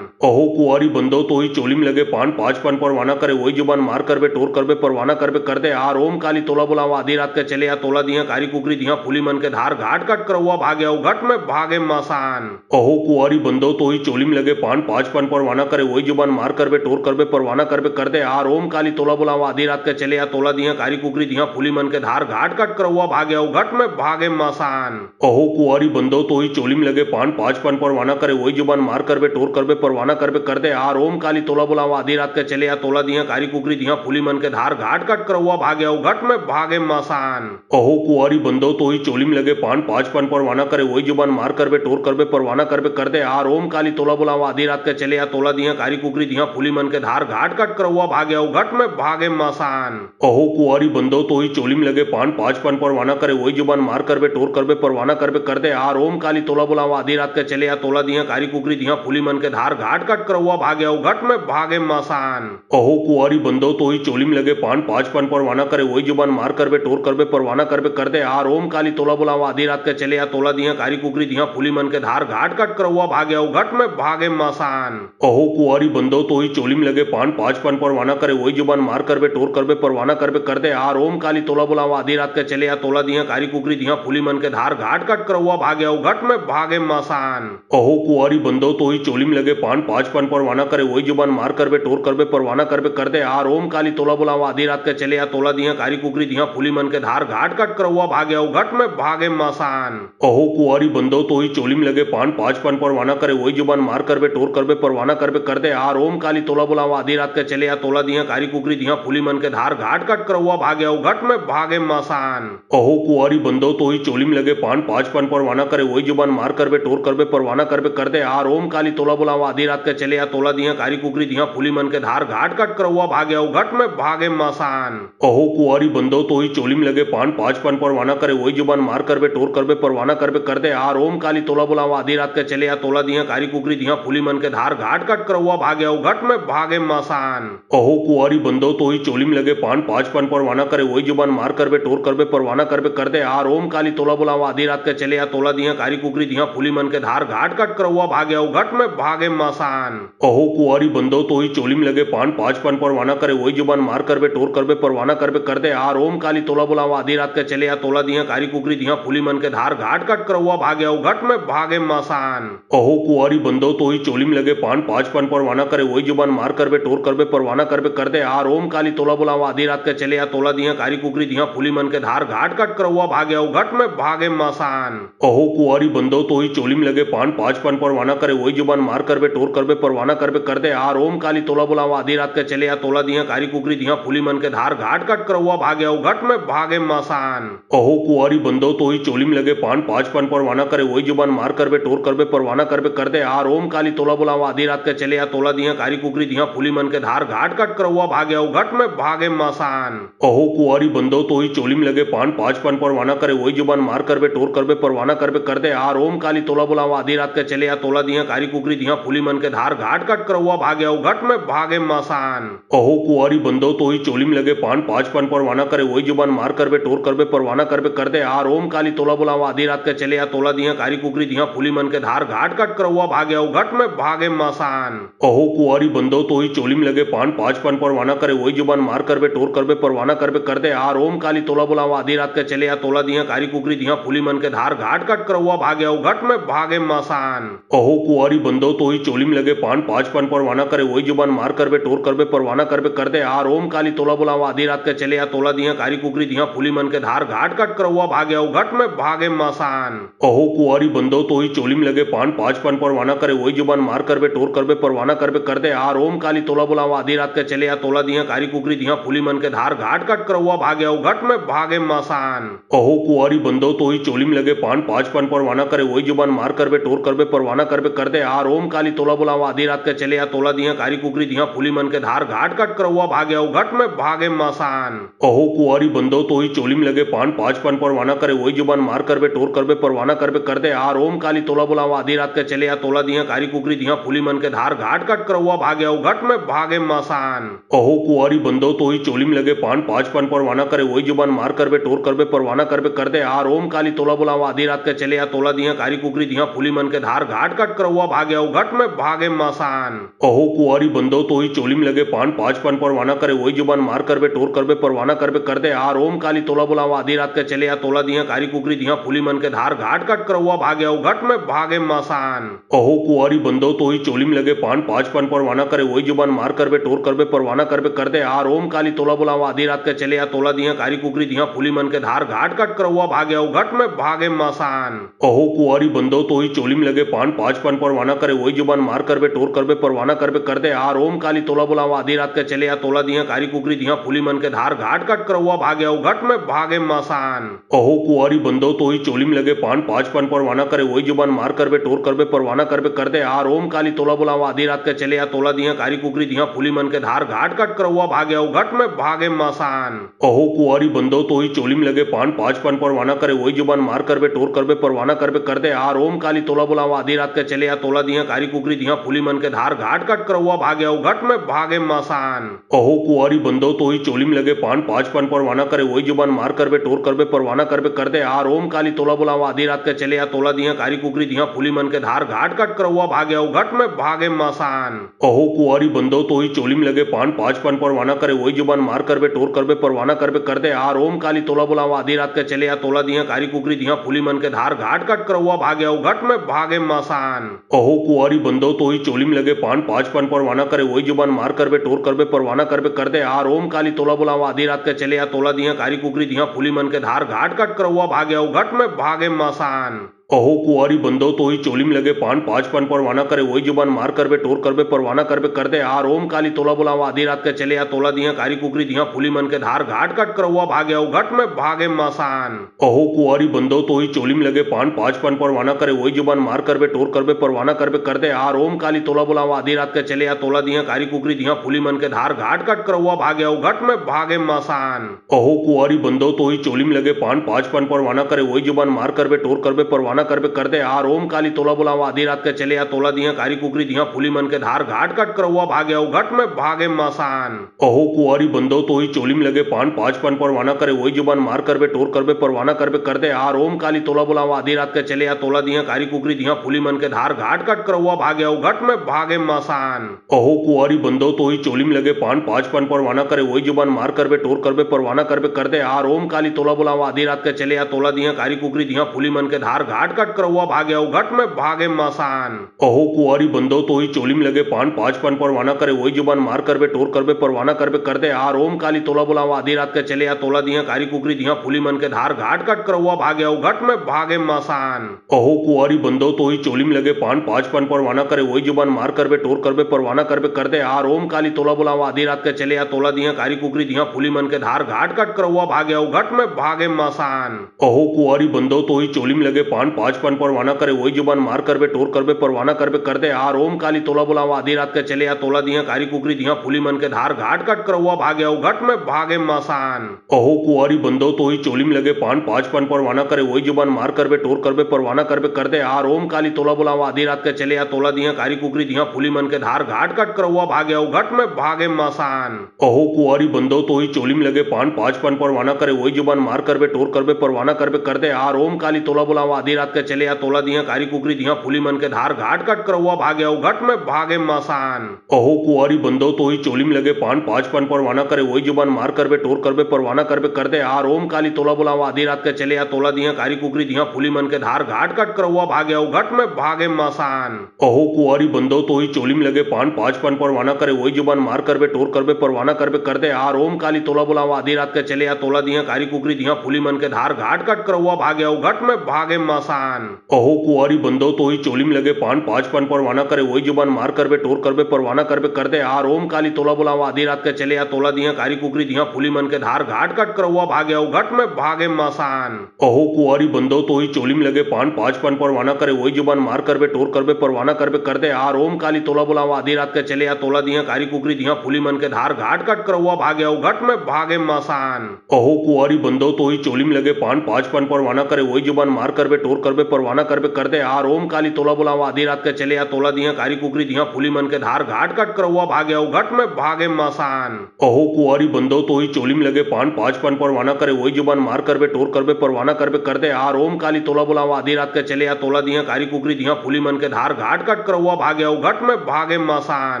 अहो कुआरी बंदो तो ही चोलिम लगे पान पाँच पान परवाना करे वही जुबान मार करबे टोर करबे परवाना करबे कर दे आर ओम काली तोला बुलावा आधी रात के चले या तोला दिया कारी कुकरी दिया फूली मन के धार घाट कट करवा भागे घट में भागे मसान अहो कुआरी बंदो तो ही चोलिम लगे पान पाँच पान परवाना करे वही जुबान मार करबे टोर करबे परवाना करबे कर दे आर ओम काली तोला बुलावा आधी रात के चले या तोला दिया कारी कुकरी दिया फूली मन के धार घाट कट करवा भागे घट में भागे मसान अहो कुआरी बंदो तो ही चोलिम लगे पान पाँच पान परवाना करे वही जुबान मार करबे टोर करबे परवाना करबे कर दे आर ओम काली तोला बुलावा आधी रात के चले या तोला दिया कारी कुकरी दिया फूली मन के धार घाट कट करवा भागे घट में भागे मसान अहो कुआरी बंदो तो ही चोलिम लगे पान पाँच पान परवाना करे वही जुबान मार करबे टोर करबे परवाना करबे कर दे आर ओम काली तोला बुलावा आधी रात के चले या तोला दिया कारी कुकरी दिया फूली मन के धार घाट कट करवा भागे घट में भागे मसान अहो कुआरी बंदो तो ही चोलिम लगे पान पाँच पान परवाना करे वही जुबान मार करबे टोर करबे परवाना करबे कर दे आर ओम काली तोला बुलावा आधी रात के चले या तोला दिया कारी कुकरी दिया फूली मन के धार घाट कट करवा भागे घट में भागे मसान अहो कुआरी बंदो तो ही चोलिम लगे पान पाँच पान परवाना करे वही जुबान मार करबे टोर करबे परवाना करबे कर दे आर ओम काली तोला बुलावा आधी रात के चले या तोला दिया कारी कुकरी दिया फूली मन के धार घाट कट करवा भागे घट में भागे मसान अहो कुआरी बंदो तो ही चोलिम लगे पान पाँच पान परवाना करे वही जुबान मार करबे टोर करबे परवाना करबे कर दे आर ओम काली तोला बुलावा आधी रात के चले या तोला दिया कारी कुकरी दिया फूली मन के धार घाट कट करवा भागे घट में भागे मसान अहो कुआरी बंदो तो ही चोलिम लगे पान पाँच पान परवाना करे वही जुबान मार करबे टोर करबे परवाना करबे कर दे आर ओम काली तोला बुलावा आधी रात के चले या तोला दिया कारी कुकरी दिया फूली मन के धार घाट कट करवा भागे घट में भागे मसान अहो कुआरी बंदो तो ही चोलिम लगे पान पाँच पान परवाना करे वही जुबान मार करबे टोर करबे परवाना करबे कर दे आर ओम काली तोला बुलावा आधी रात के चले या तोला दिया कारी कुकरी दिया फूली मन के धार घाट कट करवा भागे घट में भागे मसान अहो कुआरी बंदो तो ही चोलिम लगे पान पाँच पान परवाना करे वही जुबान मार करबे टोर करबे परवाना करबे कर दे आर ओम काली तोला बुलावा आधी रात के चले या तोला दिया कारी कुकरी दिया फूली मन के धार घाट कट करवा भागे घट में भागे मसान अहो कुआरी बंदो तो ही चोलिम लगे पान पाँच पान परवाना करे वही जुबान मार करबे टोर करबे परवाना करबे कर दे आर ओम काली तोला बुलावा आधी रात के चले या तोला दिया कारी कुकरी दिया फूली मन के धार घाट कट करवा भागे घट में भागे मसान अहो कुआरी बंदो तो ही चोलिम लगे पान पाँच पान परवाना करे वही जुबान मार करबे टोर करबे परवाना करबे कर दे आर ओम काली तोला बुलावा आधी रात के चले या तोला दिया कारी कुकरी दिया फूली मन के धार घाट कट करवा भागे घट में भागे मसान अहो कुआरी बंदो तो ही चोलिम लगे पान पाँच पान परवाना करे वही जुबान मार करबे टोर करबे परवाना करबे कर दे आर ओम काली तोला बुलावा आधी रात के चले या तोला दिया कारी कुकरी दिया फूली मन के धार घाट कट करवा भागे घट में भागे मसान अहो कुआरी बंदो तो ही चोलिम लगे पान पाँच पान परवाना करे वही जुबान मार करबे टोर करबे परवाना करबे कर दे आर ओम काली तोला बुलावा आधी रात के चले या तोला दिया कारी कुकरी दिया फूली मन के धार घाट कट करवा भागे घट में भागे मसान अहो कुआरी बंदो तो ही चोली में लगे पान पाँच पान परवाना करे वही जुबान मार करबे टोर करबे परवाना करबे कर दे आर ओम काली तोला बुलावा आधी रात के चले या तोला दिया कारी कुकरी दिया फूली मन के धार घाट कट कर हुआ भागे घट में भागे मसान। कहो कुआरी बंदो तो ही चोली में लगे पान पाँच पान परवाना करे वही जुबान मार करबे टोर करबे परवाना करबे कर दे आर ओम काली तोला बुलावा आधी रात के चले या तोला दिया कारी कुकरी दिया फूली मन के धार घाट कट कर हुआ भागे घट में भागे मसान। कहो कुआरी बंदो तो ही चोली में लगे पान पाँच पान परवाना करे वही जुबान मार करबे टोर करबे परवाना करबे कर दे आर ओम काली तोला बुलावा आधी रात के चले या तोला दिया कारी कुकरी दिया फूली मन के धार घाट कट कर हुआ भागे घट में भागे मसान। कहो कुआरी बंदो तो ही चोली में लगे पान पाँच पान परवाना करे वही जुबान मार करबे टोर करबे परवाना करबे कर दे आर ओम काली तोला बुलावा आधी रात के चले या तोला दिया कारी कुकरी दिया फूली मन के धार घाट कट कर हुआ भागे घट में भागे मसान। कहो कुआरी बंदो तो ही चोली में लगे पान पाँच पान परवाना करे वही जुबान मार करबे टोर करबे परवाना करबे कर दे आर ओम काली तोला बुलावा आधी रात के चले या तोला दिया कारी कुकरी दिया फूली मन के धार घाट कट कर हुआ भागे घट में भागे मसान। कहो कुआरी बंदो तो ही चोली में लगे पान पाँच पान परवाना करे वही जुबान मार करबे टोर करबे परवाना करबे कर दे आर ओम काली तोला बुलावा आधी रात के चले या तोला दिया कारी कुकरी दिया फूली मन के धार घाट कट कर हुआ भागे घट में भागे मसान। कहो कुआरी बंदो तो ही चोली में लगे पान पाँच पान परवाना करे वही जुबान मार करबे टोर करबे परवाना करबे कर दे आर ओम काली तोला बुलावा आधी रात के चले या तोला दिया कारी कुकरी दिया फूली मन के धार घाट कट कर हुआ भागे घट में भागे मसान। कहो कुआरी बंदो तो ही चोली में लगे पान पाँच पान परवाना करे वही जुबान मार करबे टोर करबे परवाना करबे कर दे आर ओम काली तोला बुलावा आधी रात के चले या तोला दिया कारी कुकरी दिया फूली मन के धार घाट कट कर हुआ भागे घट में भागे मसान। कहो कुआरी बंदो तो ही चोली में लगे पान पाँच पान परवाना करे वही जुबान मार करबे टोर करबे परवाना करबे कर दे आर ओम काली तोला बुलावा आधी रात के चले या तोला दिया कारी कुकरी दिया फूली मन के धार घाट कट कर हुआ भागे घट में भागे मसान। कहो कुआरी बंदो तो ही चोली में लगे पान पाँच पान परवाना करे वही जुबान मार करबे टोर करबे परवाना करबे कर दे आर ओम काली तोला बुलावा आधी रात के चले या तोला दिया कारी कुकरी दिया फूली मन के धार घाट कट कर हुआ भागे घट में भागे मसान। कहो कुआरी बंदो तो ही चोली में लगे पान पाँच पान परवाना करे वही जुबान मार करबे टोर करबे परवाना करबे कर दे आर ओम काली तोला बुलावा आधी रात के चले या तोला दिया कारी कुकरी दिया फूली मन के धार घाट कट कर हुआ भागे घट में भागे मसान। कहो कुआरी बंदो तो ही चोली में लगे पान पाँच पान परवाना करे वही जुबान मार करबे टोर करबे परवाना करबे कर दे आर ओम काली तोला बुलावा आधी रात के चले या तोला दिया कारी कुकरी दिया फूली मन के धार घाट कट कर हुआ भागे घट में भागे मसान। कहो कुआरी बंदो तो ही चोली में लगे पान पाँच पान परवाना करे वही जुबान मार करबे टोर करबे परवाना करबे कर दे आर ओम काली तोला बुलावा आधी रात के चले या तोला दिया कारी कुकरी दिया फूली मन के धार घाट कट कर हुआ भागे घट में भागे मसान। कहो कुआरी बंदो तो ही चोली में लगे पान पाँच पान परवाना करे वही जुबान मार करबे टोर करबे परवाना करबे कर दे आर ओम काली तोला बुलावा आधी रात के चले या तोला दिया कारी कुकरी दिया फूली मन के धार घाट कट कर हुआ भागे घट में भागे मसान। कहो कुआरी बंदो तो ही चोली में लगे पान पाँच पान परवाना करे वही जुबान मार करबे टोर करबे परवाना करबे कर दे आर ओम काली तोला बुलावा आधी रात के चले या तोला दिया कारी कुकरी दिया फूली मन के धार घाट कट कर हुआ भागे घट में भागे मसान। कहो कुआरी बंदो तो ही चोली में लगे पान पाँच पान परवाना करे वही जुबान मार करबे टोर करबे परवाना करबे कर दे आर ओम काली तोला बुलावा आधी रात के चले या तोला दिया कारी कुकरी दिया फूली मन के धार घाट कट कर हुआ भागे घट में भागे मसान। कहो कुआरी बंदो तो ही चोली में लगे पान पाँच पान परवाना करे वही जुबान मार करबे टोर करबे परवाना करबे कर दे आर ओम काली तोला बुलावा आधी रात के चले या तोला दिया कारी कुकरी दिया फूली मन के धार घाट कट कर हुआ भागे घट में भागे मसान। कहो कुआरी बंदो तो ही चोली में लगे पान पाँच पान परवाना करे वही जुबान मार करबे टोर करबे परवाना करबे कर दे आर ओम काली तोला बुलावा आधी रात के चले या तोला दिया कारी कुकरी दिया फूली मन के धार घाट कट कर हुआ भागे घट में भागे मसान। कहो कुआरी बंदो तो ही चोली में लगे पान पाँच पान परवाना करे वही जुबान मार करबे टोर करबे परवाना करबे कर दे आर ओम काली तोला बुलावा आधी रात के चले या तोला दिया कारी कुकरी दिया फूली मन के धार घाट कट कर हुआ भागे घट में भागे मसान। कहो कुआरी बंदो तो ही चोली में लगे पान पाँच पान परवाना करे वही जुबान मार करबे टोर करबे परवाना करबे कर दे आर ओम काली तोला बुलावा आधी रात के चले या तोला दिया कारी कुकरी दिया फूली मन के धार घाट कट कर हुआ भागे घट में भागे मसान। कहो कुआरी बंदो तो ही चोली में लगे पान पाँच पान परवाना करे वही जुबान मार करबे टोर करबे परवाना करबे कर दे आर ओम काली तोला बुलावा आधी रात के चले या तोला दिया कारी कुकरी दिया फूली मन के धार घाट कट कर हुआ भागे घट में भागे मसान। कहो कुआरी बंदो तो ही चोली में लगे पान पाँच पान परवाना करे वही जुबान मार करबे टोर करबे परवाना करबे कर दे आर ओम काली तोला बुलावा आधी रात के चले या तोला दिया कारी कुकरी दिया फूली मन के धार घाट कट कर हुआ भागे घट में भागे मसान। कहो कुआरी बंदो तो ही चोली में लगे पान पाँच पान परवाना करे वही जुबान मार करबे टोर करबे परवाना करबे कर दे आर ओम काली तोला बुलावा आधी रात के चले या तोला दिया कारी कुकरी दिया फूली मन के धार घाट घाट कट कर हुआ भाग्य घट में भागे मसान। कहो कुआरी बंदो तो ही चोली में लगे पान पांच पन परवाना करे वही जुबान मार करबे टोर करबे परवाना करबे कर दे आर ओम काली तोला बुलावा आधी रात के चले या तोला दिया कारी कुकरी दिया फूली मन के धार घाट कट कर हुआ भाग्य घट में भागे मसान। कहो कुआरी बंदो तो ही चोली में लगे पान पांच पन परवाना करे वही जुबान मार करबे टोर करबे परवाना करबे कर दे आर ओम काली तोला बुलावा आधी रात के चले या तोला दिया कारी कुकरी दिया फूली मन के धार घाट कट कर हुआ भाग्य घट में भागे मसान। कहो कुआरी बंदो तो ही चोली में लगे पान पांच पन परवाना करे वही जुबान मार करबे टोर करबे परवाना करबे कर दे आर ओम काली तोला बुलावा आधी रात के चले या तोला दिया कारी कुकरी दिया फूली मन के धार घाट कट कर हुआ भाग्य घट में भागे मसान। कहो कुआरी बंदो तो ही चोली में लगे पान पांच पन परवाना करे वही जुबान मार करबे टोर करबे परवाना करबे कर दे आर ओम काली तोला बुलावा आधी रात के चले या तोला दिया कारी कुकरी दिया फूली मन के धार घाट कट कर हुआ भाग्य घट में भागे मसान। कहो कुआरी बंदो तो ही चोली में लगे पान पांच पन परवाना करे वही जुबान मार करबे टोर करबे परवाना करबे कर दे आर ओम काली तोला बुलावा आधी रात के चले या तोला दिया कारी कुकरी दिया फूली मन के धार घाट कट कर हुआ भाग्य घट में भागे मसान। कहो कुआरी बंदो तो ही चोली में लगे पान पांच पन परवाना करे वही जुबान मार करबे टोर करबे परवाना करबे कर दे आर ओम काली तोला बुलावा आधी रात के चले या तोला दिया कारी कुकरी दिया फूली मन के धार घाट कट कर हुआ भाग्य घट में भागे मसान। कहो कुआरी बंदो तो ही चोली में लगे पान पांच पन परवाना करे वही जुबान मार करबे टोर करबे परवाना करबे कर दे आर ओम काली तोला बुलावा आधी रात के चले या तोला दिया कारी कुकरी दिया फूली मन के धार घाट कट कर हुआ भाग्य घट में भागे मसान। कहो कुआरी बंदो तो ही चोली में लगे पान पांच पन परवाना करे वही जुबान मार करबे टोर करबे परवाना करबे कर दे आर ओम काली तोला बुलावा आधी रात के चले या तोला दिया कारी कुकरी दिया फूली मन के धार घाट कट कर हुआ भाग्य घट में भागे मसान। कहो कुआरी बंदो तो ही चोली में लगे पान पांच पन परवाना करे वही जुबान मार करबे टोर करबे परवाना करबे कर दे आर ओम काली तोला बुलावा आधी रात के चले या तोला दिया कारी कुकरी दिया फूली मन के धार घाट कट कर हुआ भाग्य घट में भागे मसान। कहो कुआरी बंदो तो ही चोली में लगे पान पांच पन परवाना करे वही जुबान मार करबे टोर करबे परवाना करबे कर दे आर ओम काली तोला बुलावा आधी रात के चले या तोला दिया कारी कुकरी दिया फूली मन के धार घाट कट कर हुआ भाग्य घट में भागे मसान। कहो कुआरी बंदो तो ही चोली में लगे पान पांच पन परवाना करे वही जुबान मार करबे टोर करबे परवाना करबे कर दे आर ओम काली तोला बुलावा आधी रात के चले या तोला दिया कारी कुकरी दिया फूली मन के धार घाट कट कर हुआ भाग्य घट में भागे मसान।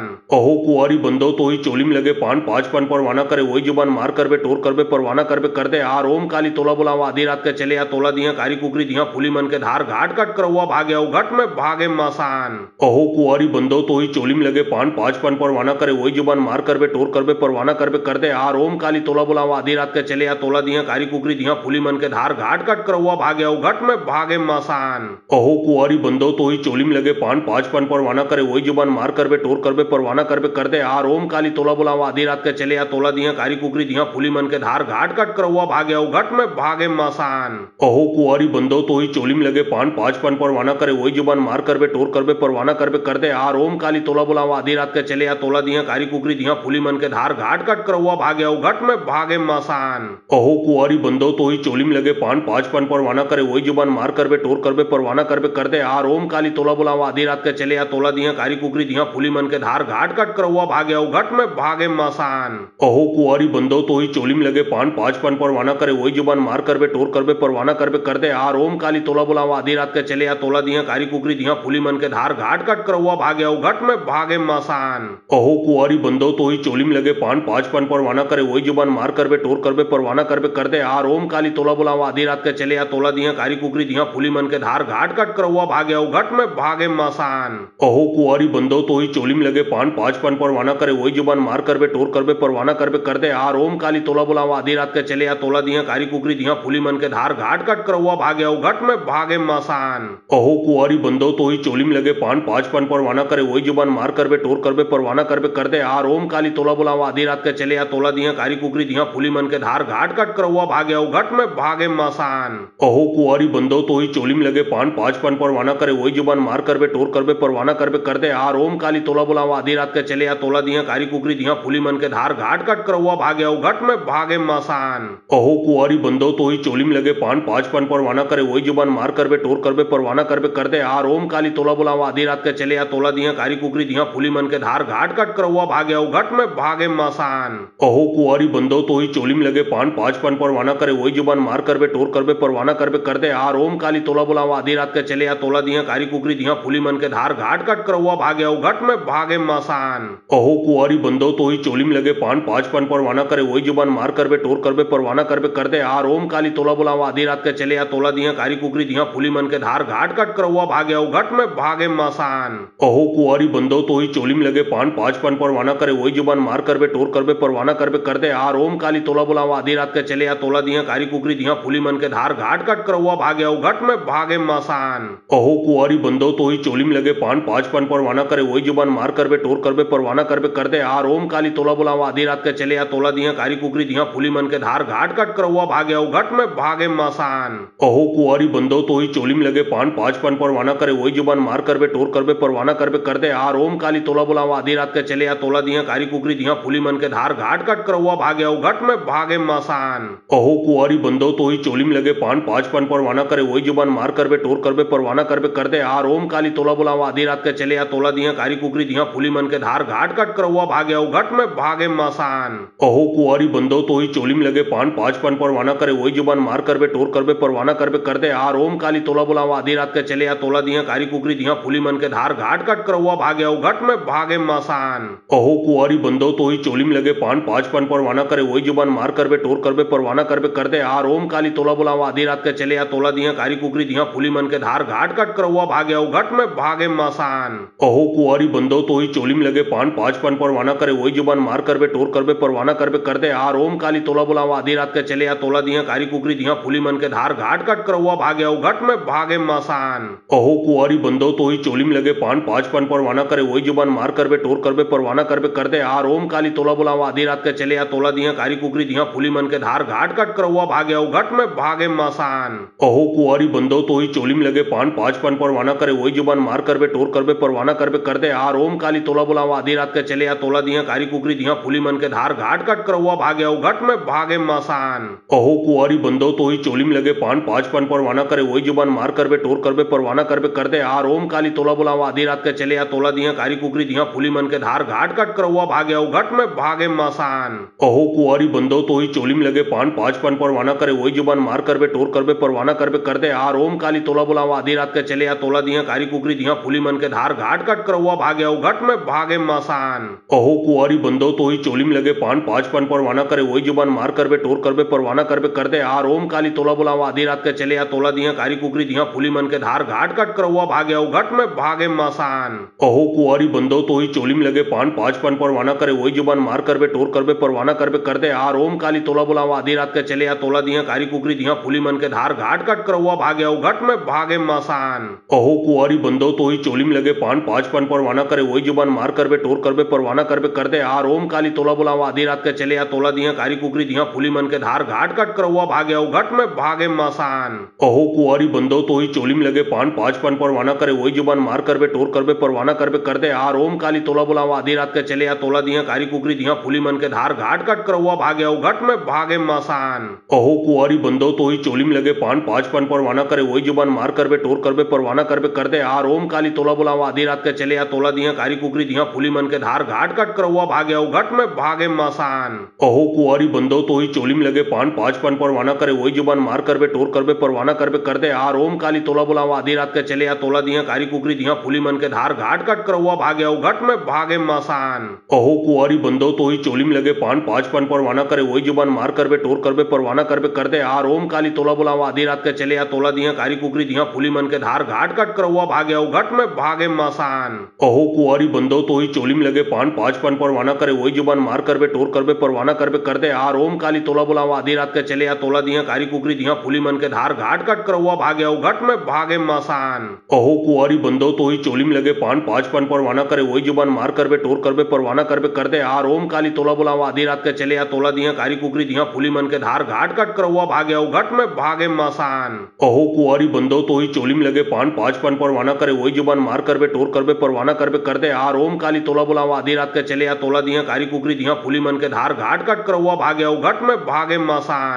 कहो कुआरी बंदो तो ही चोली में लगे पान पांच पन परवाना करे वही जुबान मार करबे टोर करबे परवाना करबे कर दे आर ओम काली तोला बुलावा आधी रात के चले या तोला दिया कारी कुकरी दिया फूली मन के धार घाट कट कर हुआ भाग्य घट में भागे मसान। कहो कुआरी बंदो तो ही चोली में लगे पान पांच पन परवाना करे वही जुबान मार करबे टोर करबे परवाना करबे कर दे आर ओम काली तोला बुलावा आधी रात के चले या तोला दिया कारी कुकरी दिया फूली मन के धार घाट कट कर हुआ भाग्य घट में भागे मसान। कहो कुआरी बंदो तो ही चोली में लगे पान पांच पन परवाना करे वही जुबान मार करबे टोर करबे परवाना करबे कर दे आर ओम काली तोला बुलावा आधी रात के चले या तोला दिया कारी कुकरी दिया फूली मन के धार घाट कट कर हुआ भाग्य घट में भागे मसान। कहो कुआरी बंदो तो ही चोली में लगे पान पांच पन परवाना करे वही जुबान मार करबे टोर करबे परवाना करबे कर दे आर ओम काली तोला बुलावा आधी रात के चले या तोला दिया कारी कुकरी दिया फूली मन के धार घाट कट कर हुआ भाग्य घट में भागे मसान। कहो कुआरी बंदो तो ही चोली में लगे पान पांच पन परवाना करे वही जुबान मार करबे टोर करबे परवाना करबे कर दे आर ओम काली तोला बुलावा आधी रात के चले या तोला दिया कारी कुकरी दिया फूली मन के धार घाट कट कर हुआ भाग्य घट में भागे मसान। कहो कुआरी बंदो तो ही चोली में लगे पान पांच पन परवाना करे वही जुबान मार करबे टोर करबे परवाना करबे कर दे आर ओम काली तोला बुलावा आधी रात के चले या तोला दिया कारी कुकरी दिया फूली मन के धार घाट कट कर हुआ भाग्य घट में भागे मसान। कहो कुआरी बंदो तो ही चोली में लगे पान पांच पन परवाना करे वही जुबान मार करबे टोर करबे परवाना करबे कर दे आर ओम काली तोला बुलावा आधी रात के चले या तोला दिया कारी कुकरी दिया फूली मन के धार घाट कट कर हुआ भाग्य घट में भागे मसान। कहो कुआरी बंदो तो ही चोली में लगे पान पांच पन परवाना करे वही जुबान मार करबे टोर करबे परवाना करबे कर दे आर ओम काली तोला बुलावा आधी रात के चले या तोला दिया कारी कुकरी दिया फूली मन के धार घाट कट कर हुआ भाग्य घट में भागे मसान। कहो कुआरी बंदो तो ही चोली में लगे पान पांच पन परवाना करे वही जुबान मार करबे टोर करबे परवाना करबे कर दे आर ओम काली तोला बुलावा आधी रात के चले या तोला दिया कारी कुकरी दिया फूली मन के धार घाट कट कर हुआ भाग्य घट में भागे मसान। कहो कुआरी बंदो तो ही चोली में लगे पान पांच पन परवाना करे वही जुबान मार करबे टोर करबे परवाना करबे कर दे आर ओम काली तोला बुलावा आधी रात के चले या तोला दिया कारी कुकरी दिया फूली मन के धार घाट कट कर हुआ भाग्य घट में भागे मसान। कहो कुआरी बंदो तो ही चोली में लगे पान पांच पन परवाना करे वही जुबान मार करबे टोर करबे परवाना करबे कर दे आर ओम काली तोला बुलावा आधी रात के चले या तोला दिया कारी कुकरी दिया फूली मन के धार घाट कट कर हुआ भाग्य घट में भागे मसान। कहो कुआरी बंदो तो ही चोली में लगे पान पांच पन परवाना करे वही जुबान मार करबे टोर करबे परवाना करबे कर दे आर ओम काली तोला बुलावा आधी रात के चले या तोला दिया कारी कुकरी दिया फूली मन के धार घाट कट कर हुआ भाग्य घट में भागे मसान। कहो कुआरी बंदो तो ही चोली में लगे पान पांच पन परवाना करे वही जुबान मार करबे टोर करबे परवाना करबे कर दे आर ओम काली तोला बुलावा आधी रात के चले या तोला दिया कारी कुकरी दिया फूली मन के धार घाट कट करवा भाग्य घट में भागे मसान। कहो कुआरी बंदो तो ही चोली में लगे पान पाँच पन परवाना करे वही जुबान मार करबे टोर करबे परवाना करबे कर दे आर ओम काली तोला बुलावा आधी रात के चले या तोला दिया कारी कुकरी दिया फूली मन के धार घाट कट करवा भाग्य घट में भागे मसान। कहो कुआरी बंदो तो ही चोली में लगे पान पाँच पन परवाना करे वही जुबान मार करबे टोर करबे परवाना करबे कर दे आर ओम काली तोला बुलावा आधी रात के चले या तोला दिया कारी कुकरी दिया फूली मन के धार घाट कट करवा भाग्य घट में भागे मसान। कहो कुआरी बंदो तो ही चोली में लगे पान पाँच पन परवाना करे वही जुबान मार करबे टोर करबे परवाना करबे कर दे आर ओम काली तोला बुलावा आधी रात के चले या तोला दिया कारी कुकरी दिया फूली मन के धार घाट कट करवा भाग्य घट में भागे मसान। कहो कुआरी बंदो तो ही चोली में लगे पान पाँच पन परवाना करे वही जुबान मार करबे टोर करबे परवाना करबे कर दे आर ओम काली तोला बुलावा आधी रात के चले या तोला दिया कारी कुकरी दिया फूली मन के धार घाट कट करवा भाग्य घट में भागे मसान। कहो कुआरी बंदो तो ही चोली में लगे पान पाँच पन परवाना करे वही जुबान मार करबे टोर करबे परवाना करबे कर दे आर ओम काली तोला बुलावा आधी रात के चले या तोला दिया कारी कुकरी दिया फूली मन के धार घाट कट करवा भाग्य घट में भागे मसान। कहो कुआरी बंदो तो ही चोली में लगे पान पाँच पन परवाना करे वही जुबान मार करबे टोर करबे परवाना करबे कर दे आर ओम काली तोला बुलावा आधी रात के चले या तोला दिया कारी कुकरी दिया फूली मन के धार घाट कट करवा भाग्य घट में भागे मसान। कहो कुआरी बंदो तो ही चोली में लगे पान पाँच पन परवाना करे वही जुबान मार करबे टोर करबे परवाना करबे कर दे आर ओम काली तोला बुलावा आधी रात के चले या तोला दिया कारी कुकरी दिया फूली मन के धार घाट कट करवा भाग्य घट में भागे मसान। कहो कुआरी बंदो तो ही चोली में लगे पान पाँच पन परवाना करे वही जुबान मार करबे टोर करबे परवाना करबे कर दे आर ओम काली तोला बुलावा आधी रात के चले या तोला दिया कारी कुकरी दिया फूली मन के धार घाट कट करवा भाग्य घट में भागे मसान। कहो कुआरी बंदो तो ही चोली में लगे पान पाँच पन परवाना करे वही जुबान मार करबे टोर करबे परवाना करबे कर दे आर ओम काली तोला बुलावा आधी रात के चले या तोला दिया कारी कुकरी दिया फूली मन के धार घाट कट करवा भाग्य घट में भागे मसान। कहो कुआरी बंदो तो ही चोली में लगे पान पाँच पन परवाना करे वही जुबान मार करबे टोर करबे परवाना करबे कर दे आर ओम काली तोला बुलावा आधी रात के चले या तोला दिया कारी कुकरी दिया फूली मन के धार घाट कट करवा भाग्य घट में भागे मसान। कहो कुआरी बंदो तो ही चोली में लगे पान पाँच पन परवाना करे वही जुबान मार करबे टोर करबे परवाना करबे कर दे आर ओम काली तोला बुलावा आधी रात के चले या तोला दिया कारी कुकरी दिया फूली मन के धार घाट कट करवा भाग्य घट में भागे मसान। कहो कुआरी बंदो तो ही चोली में लगे पान पाँच पन परवाना करे वही जुबान मार करबे टोर करबे परवाना करबे कर दे आर ओम काली तोला बुलावा आधी रात के चले या तोला दिया कारी कुकरी दिया फूली मन के धार घाट कट करवा भाग्य घट में भागे मसान। कहो कुआरी बंदो तो ही चोली में लगे पान पाँच पन परवाना करे वही जुबान मार करबे टोर करबे परवाना करबे कर दे आर ओम काली तोला बुलावा आधी रात के चले या तोला दिया कारी कुकरी दिया फूली मन के धार घाट कट करवा भाग्य घट में भागे मसान। कहो कुआरी बंदो तो ही चोली में लगे पान पाँच पन परवाना करे वही जुबान मार करबे टोर करबे परवाना करबे कर दे आर ओम काली तोला बुलावा आधी रात के चले या तोला दिया कारी कुकरी दिया फूली मन के धार घाट कट करवा भाग्य घट में भागे मसान। कहो कुआरी बंदो तो ही चोली में लगे पान पाँच पन परवाना करे वही जुबान मार करबे टोर करबे परवाना करबे कर दे आर ओम काली तोला बुलावा आधी रात के चले या तोला दिया कारी कुकरी दिया फूली मन के धार घाट कट करवा भाग्य घट में भागे मसान। कहो कुआरी बंदो तो ही चोली में लगे पान पाँच पन परवाना करे वही जुबान मार करबे टोर करबे परवाना करबे कर दे आर ओम काली तोला बुलावा आधी रात के चले या तोला दिया कारी कुकरी दिया फूली मन के धार घाट कट करवा भाग्य घट में भागे मसान। कहो कुआरी बंदो तो ही चोली में लगे पान पाँच पन परवाना करे वही जुबान मार करबे टोर करबे परवाना करबे कर दे आर ओम काली तोला बुलावा आधी रात के चले या तोला दिया कारी कुकरी दिया फूली मन के धार घाट कट करवा भाग्य घट में भागे मसान। कहो कुआरी बंदो तो ही चोली में लगे पान पाँच पन परवाना करे वही जुबान मार करबे टोर करबे परवाना करबे कर दे आर ओम काली तोला बुलावा आधी रात के चले या तोला दिया कारी कुकरी दिया फूली मन के धार घाट कट करवा भाग्य घट में भागे मसान। कहो कुआरी बंदो तो ही चोली में लगे पान पाँच पन परवाना करे वही जुबान मार करबे टोर करबे परवाना करबे कर दे आर ओम काली तोला बुलावा आधी रात के चले या तोला दिया कारी कुकरी दिया फूली मन के धार घाट कट करवा भाग्य घट में भागे मसान। कहो कुआरी बंदो तो ही चोली में लगे पान पाँच पन परवाना करे वही जुबान मार करबे टोर करबे परवाना करबे कर दे आर ओम काली तोला बुलावा आधी रात के चले या तोला दिया कारी कुकरी दिया फूली मन के धार घाट कट करवा भाग्य घट में भागे मसान। कहो कुआरी बंदो तो ही चोली में लगे पान पाँच पन परवाना करे वही जुबान मार करबे टोर करबे परवाना करबे कर दे आर ओम काली तोला बुलावा आधी रात के चले या तोला दिया कारी कुकरी दिया फूली मन के धार घाट कट करवा भाग्य घट में भागे मसान।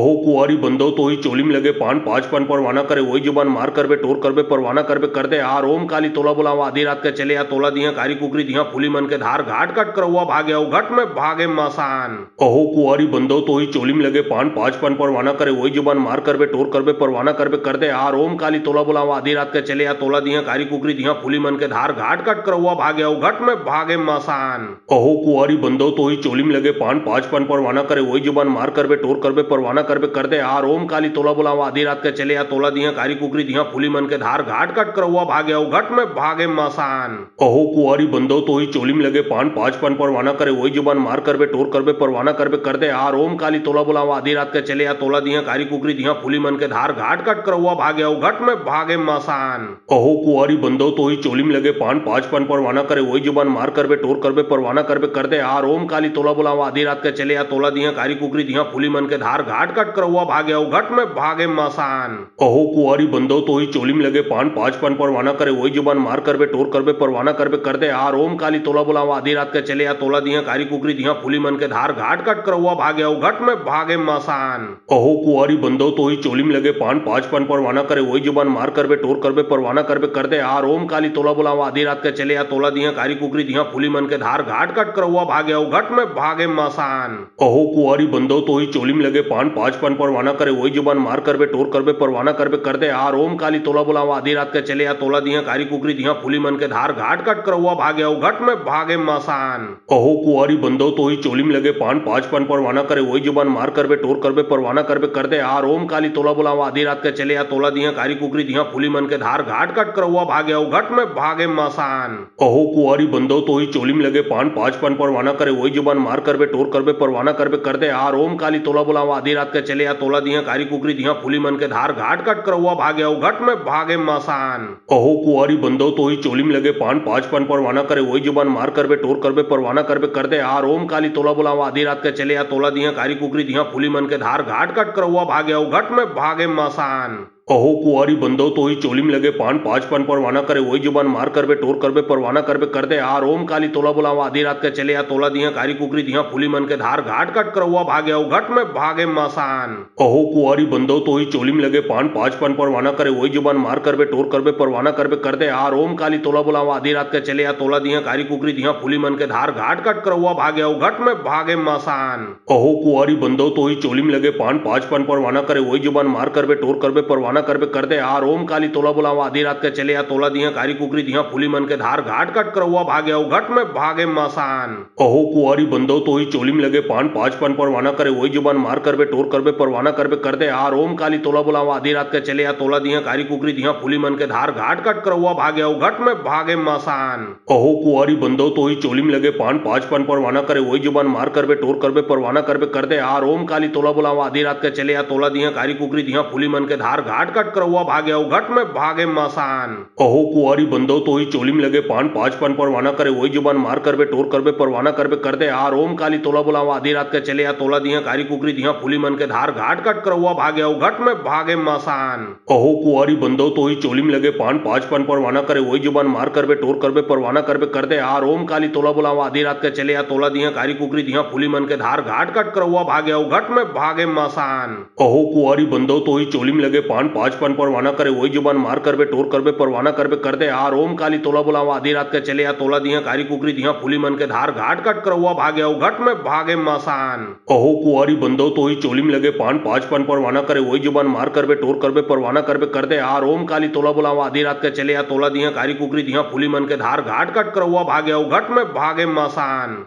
कहो कुआरी बंदो तो ही चोली में लगे पान पाँच पन परवाना करे वही जुबान मार करबे टोर करबे परवाना करबे कर दे आर ओम काली तोला बुलावा आधी रात के चले या तोला दिया कारी कुकरी दिया फूली मन के धार घाट कट करवा भाग्य घट में भागे मसान। कहो कुआरी बंदो तो ही चोली में लगे पान पाँच पन परवाना करे वही जुबान मार करबे टोर करबे परवाना करबे कर दे आर ओम काली तोला बुलावा आधी रात के चले या तोला दिया कारी कुकरी दिया फूली मन के धार घाट कट करवा भाग्य घट में भागे मसान। कहो कुआरी बंदो तो ही चोली में लगे पान पाँच पन परवाना करे वही जुबान मार करबे टोर करबे परवाना करबे कर दे आर ओम काली तोला बुलावा आधी रात के चले या चलिया तोला दिया कारी कुकरी दिया फूली मन के धार घाट कट कर हुआ भाग्या उघट में भागे मसान। कहो कुआरी बंदो तो ही चोली में लगे पान पाँच पन परवाना करे वही जुबान मार करबे टोर करबे परवाना करबे कर दे आर ओम काली तोला बुलावा आधी रात के चले या तोला दिया कारी कुकरी दिया फूली मन के धार घाट कट कर हुआ भाग्या उघट में भागे मसान। कहो कुआरी बंदो तो ही चोली में लगे पान पाँच पन परवाना करे वही जुबान मार करबे टोर करबे परवाना करबे कर दे आर ओम काली तोला बुलावा आधी रात के चले या तोला दिया कारी कुकरी दिया फूली मन के धार घाट कट कर हुआ भाग्या उघट में भागे मसान। कहो कुआरी बंदो तो ही चोली में लगे पान पाँच पन परवाना करे वही जुबान मार करबे टोर करबे परवाना करबे कर दे आर ओम काली तोला बुलावा आधी रात के चले या तोला दिया कारी कुकरी दिया फूली मन के धार घाट कट कर हुआ भाग्या उघट में भागे मसान। कहो कुआरी बंदो तो ही चोली में लगे पान पाँच पन परवाना करे वही जुबान मार करबे टोर करबे परवाना करबे कर दे आर ओम काली तोला बुलावा आधी रात के चले या तोला दिया कारी कुकरी दिया फूली मन के धार घाट कट कर हुआ भाग्या उघट में भागे मसान। कहो कुआरी बंदो तो ही चोली में लगे पान पाँच पन परवाना करे वही जुबान मार करबे टोर करबे परवाना करबे कर दे आर ओम काली तोला बुलावा आधी रात के चले या तोला दिया कारी कुकरी दिया फूली मन के धार घाट कट कर हुआ भाग्या उघट में भागे मसान। कहो कुआरी बंदो तो ही चोली में लगे पान पाँच पन परवाना करे वही जुबान मार करबे टोर करबे परवाना करबे कर दे आर ओम काली तोला बुलावा आधी रात के चले या तोला दिया कारी कुकरी दिया फूली मन के धार घाट कट कर हुआ भाग्या उघट में भागे मसान। कहो कुआरी बंदो तो ही चोली में लगे पान पाँच पन परवाना करे वही जुबान मार करबे टोर करबे परवाना करबे कर दे आर ओम काली तोला बुलावा आधी रात के चले या तोला दिया कारी कुकरी दिया फूली मन के धार घाट कट कर हुआ भाग्या उघट में भागे मसान। कहो कुआरी बंदो तो ही चोली में लगे पान पाँच पन परवाना करे वही जुबान मार करबे टोर करबे परवाना करबे कर दे आर ओम काली तोला बुलावा आधी रात के चले या तोला दिया कारी कुकरी दिया फूली मन के धार घाट कट कर हुआ भाग्या उघट में भागे मसान। कहो कुआरी बंदो तो ही चोली में लगे पान पाँच पन परवाना करे वही जुबान मार करबे टोर करबे परवाना करबे कर दे आर ओम काली तोला बुलावा आधी रात के चले या तोला दिया कारी कुकरी दिया फूली मन के धार घाट कट कर हुआ भाग्या उघट में भागे मसान। कहो कुआरी बंदो तो ही चोली में लगे पान पाँच पन परवाना करे वही जुबान मार करबे टोर करबे परवाना करबे कर दे आर ओम काली तोला बुलावा आधी रात के चले या तोला दिया कारी कुकरी दिया फूली मन के धार घाट कट कर हुआ भाग्या उघट में भागे मसान। कहो कुआरी बंदो तो ही चोली में लगे पान पाँच पन परवाना करे वही जुबान मार करबे टोर करबे परवाना करबे कर दे आर ओम काली तोला बुलावा आधी रात के चले या तोला दिया कारी कुकरी दिया फूली मन के धार घाट कट कर हुआ भाग्या उघट में भागे मसान। कहो कुआरी बंदो तो ही चोली में लगे पान पाँच पन परवाना करे वही जुबान मार करबे टोर करबे परवाना करबे कर दे आर ओम काली तोला बुलावा आधी रात के चले या तोला दिया कारी कुकरी दिया फूली मन के धार घाट कट कर हुआ भाग्या उघट में भागे मसान। कहो कुआरी बंदो तो ही चोली में लगे पान पाँच पन परवाना करे वही जुबान मार करबे टोर करबे परवाना करबे कर दे आर ओम काली तोला बुलावा आधी रात के चले या तोला दिया कारी कुकरी दिया फूली मन के धार घाट कट कर हुआ भाग्या उघट में भागे मसान। कहो कुआरी बंदो तो ही चोली में लगे पान पाँच पन परवाना करे वही जुबान मार करबे टोर करबे परवाना करबे कर दे आर ओम काली तोला बुलावा आधी रात के चले या तोला दिया कारी कुकरी दिया फूली मन के धार घाट कट कर हुआ भाग्या उघट में भागे मसान। कहो कुआरी बंदो तो ही चोली में लगे पान पाँच पन परवाना करे वही जुबान मार करबे टोर करबे परवाना करबे कर दे आर ओम काली तोला बुलावा आधी रात के चले या तोला दिया कारी कुकरी दिया फूली मन के धार घाट कट कर हुआ भाग्या उघट में भागे मसान। कहो कुआरी बंदो तो ही चोली में लगे पान पाँच पन परवाना करे वही जुबान मार करबे टोर करबे परवाना करबे कर दे आर ओम काली तोला बुलावा आधी रात के चले या तोला दिया कारी कुकरी दिया फूली मन के धार घाट कट कर हुआ भाग्या उघट में भागे मसान। कहो कुआरी बंदो तो ही चोली में लगे पान पाँच पन परवाना करे वही जुबान मार करबे टोर करबे परवाना करबे कर दे आर ओम काली तोला बुलावा आधी रात के चले या तोला दिया कारी कुकरी दिया फूली मन के धार घाट कट कर हुआ भाग्या उघट में भागे मसान।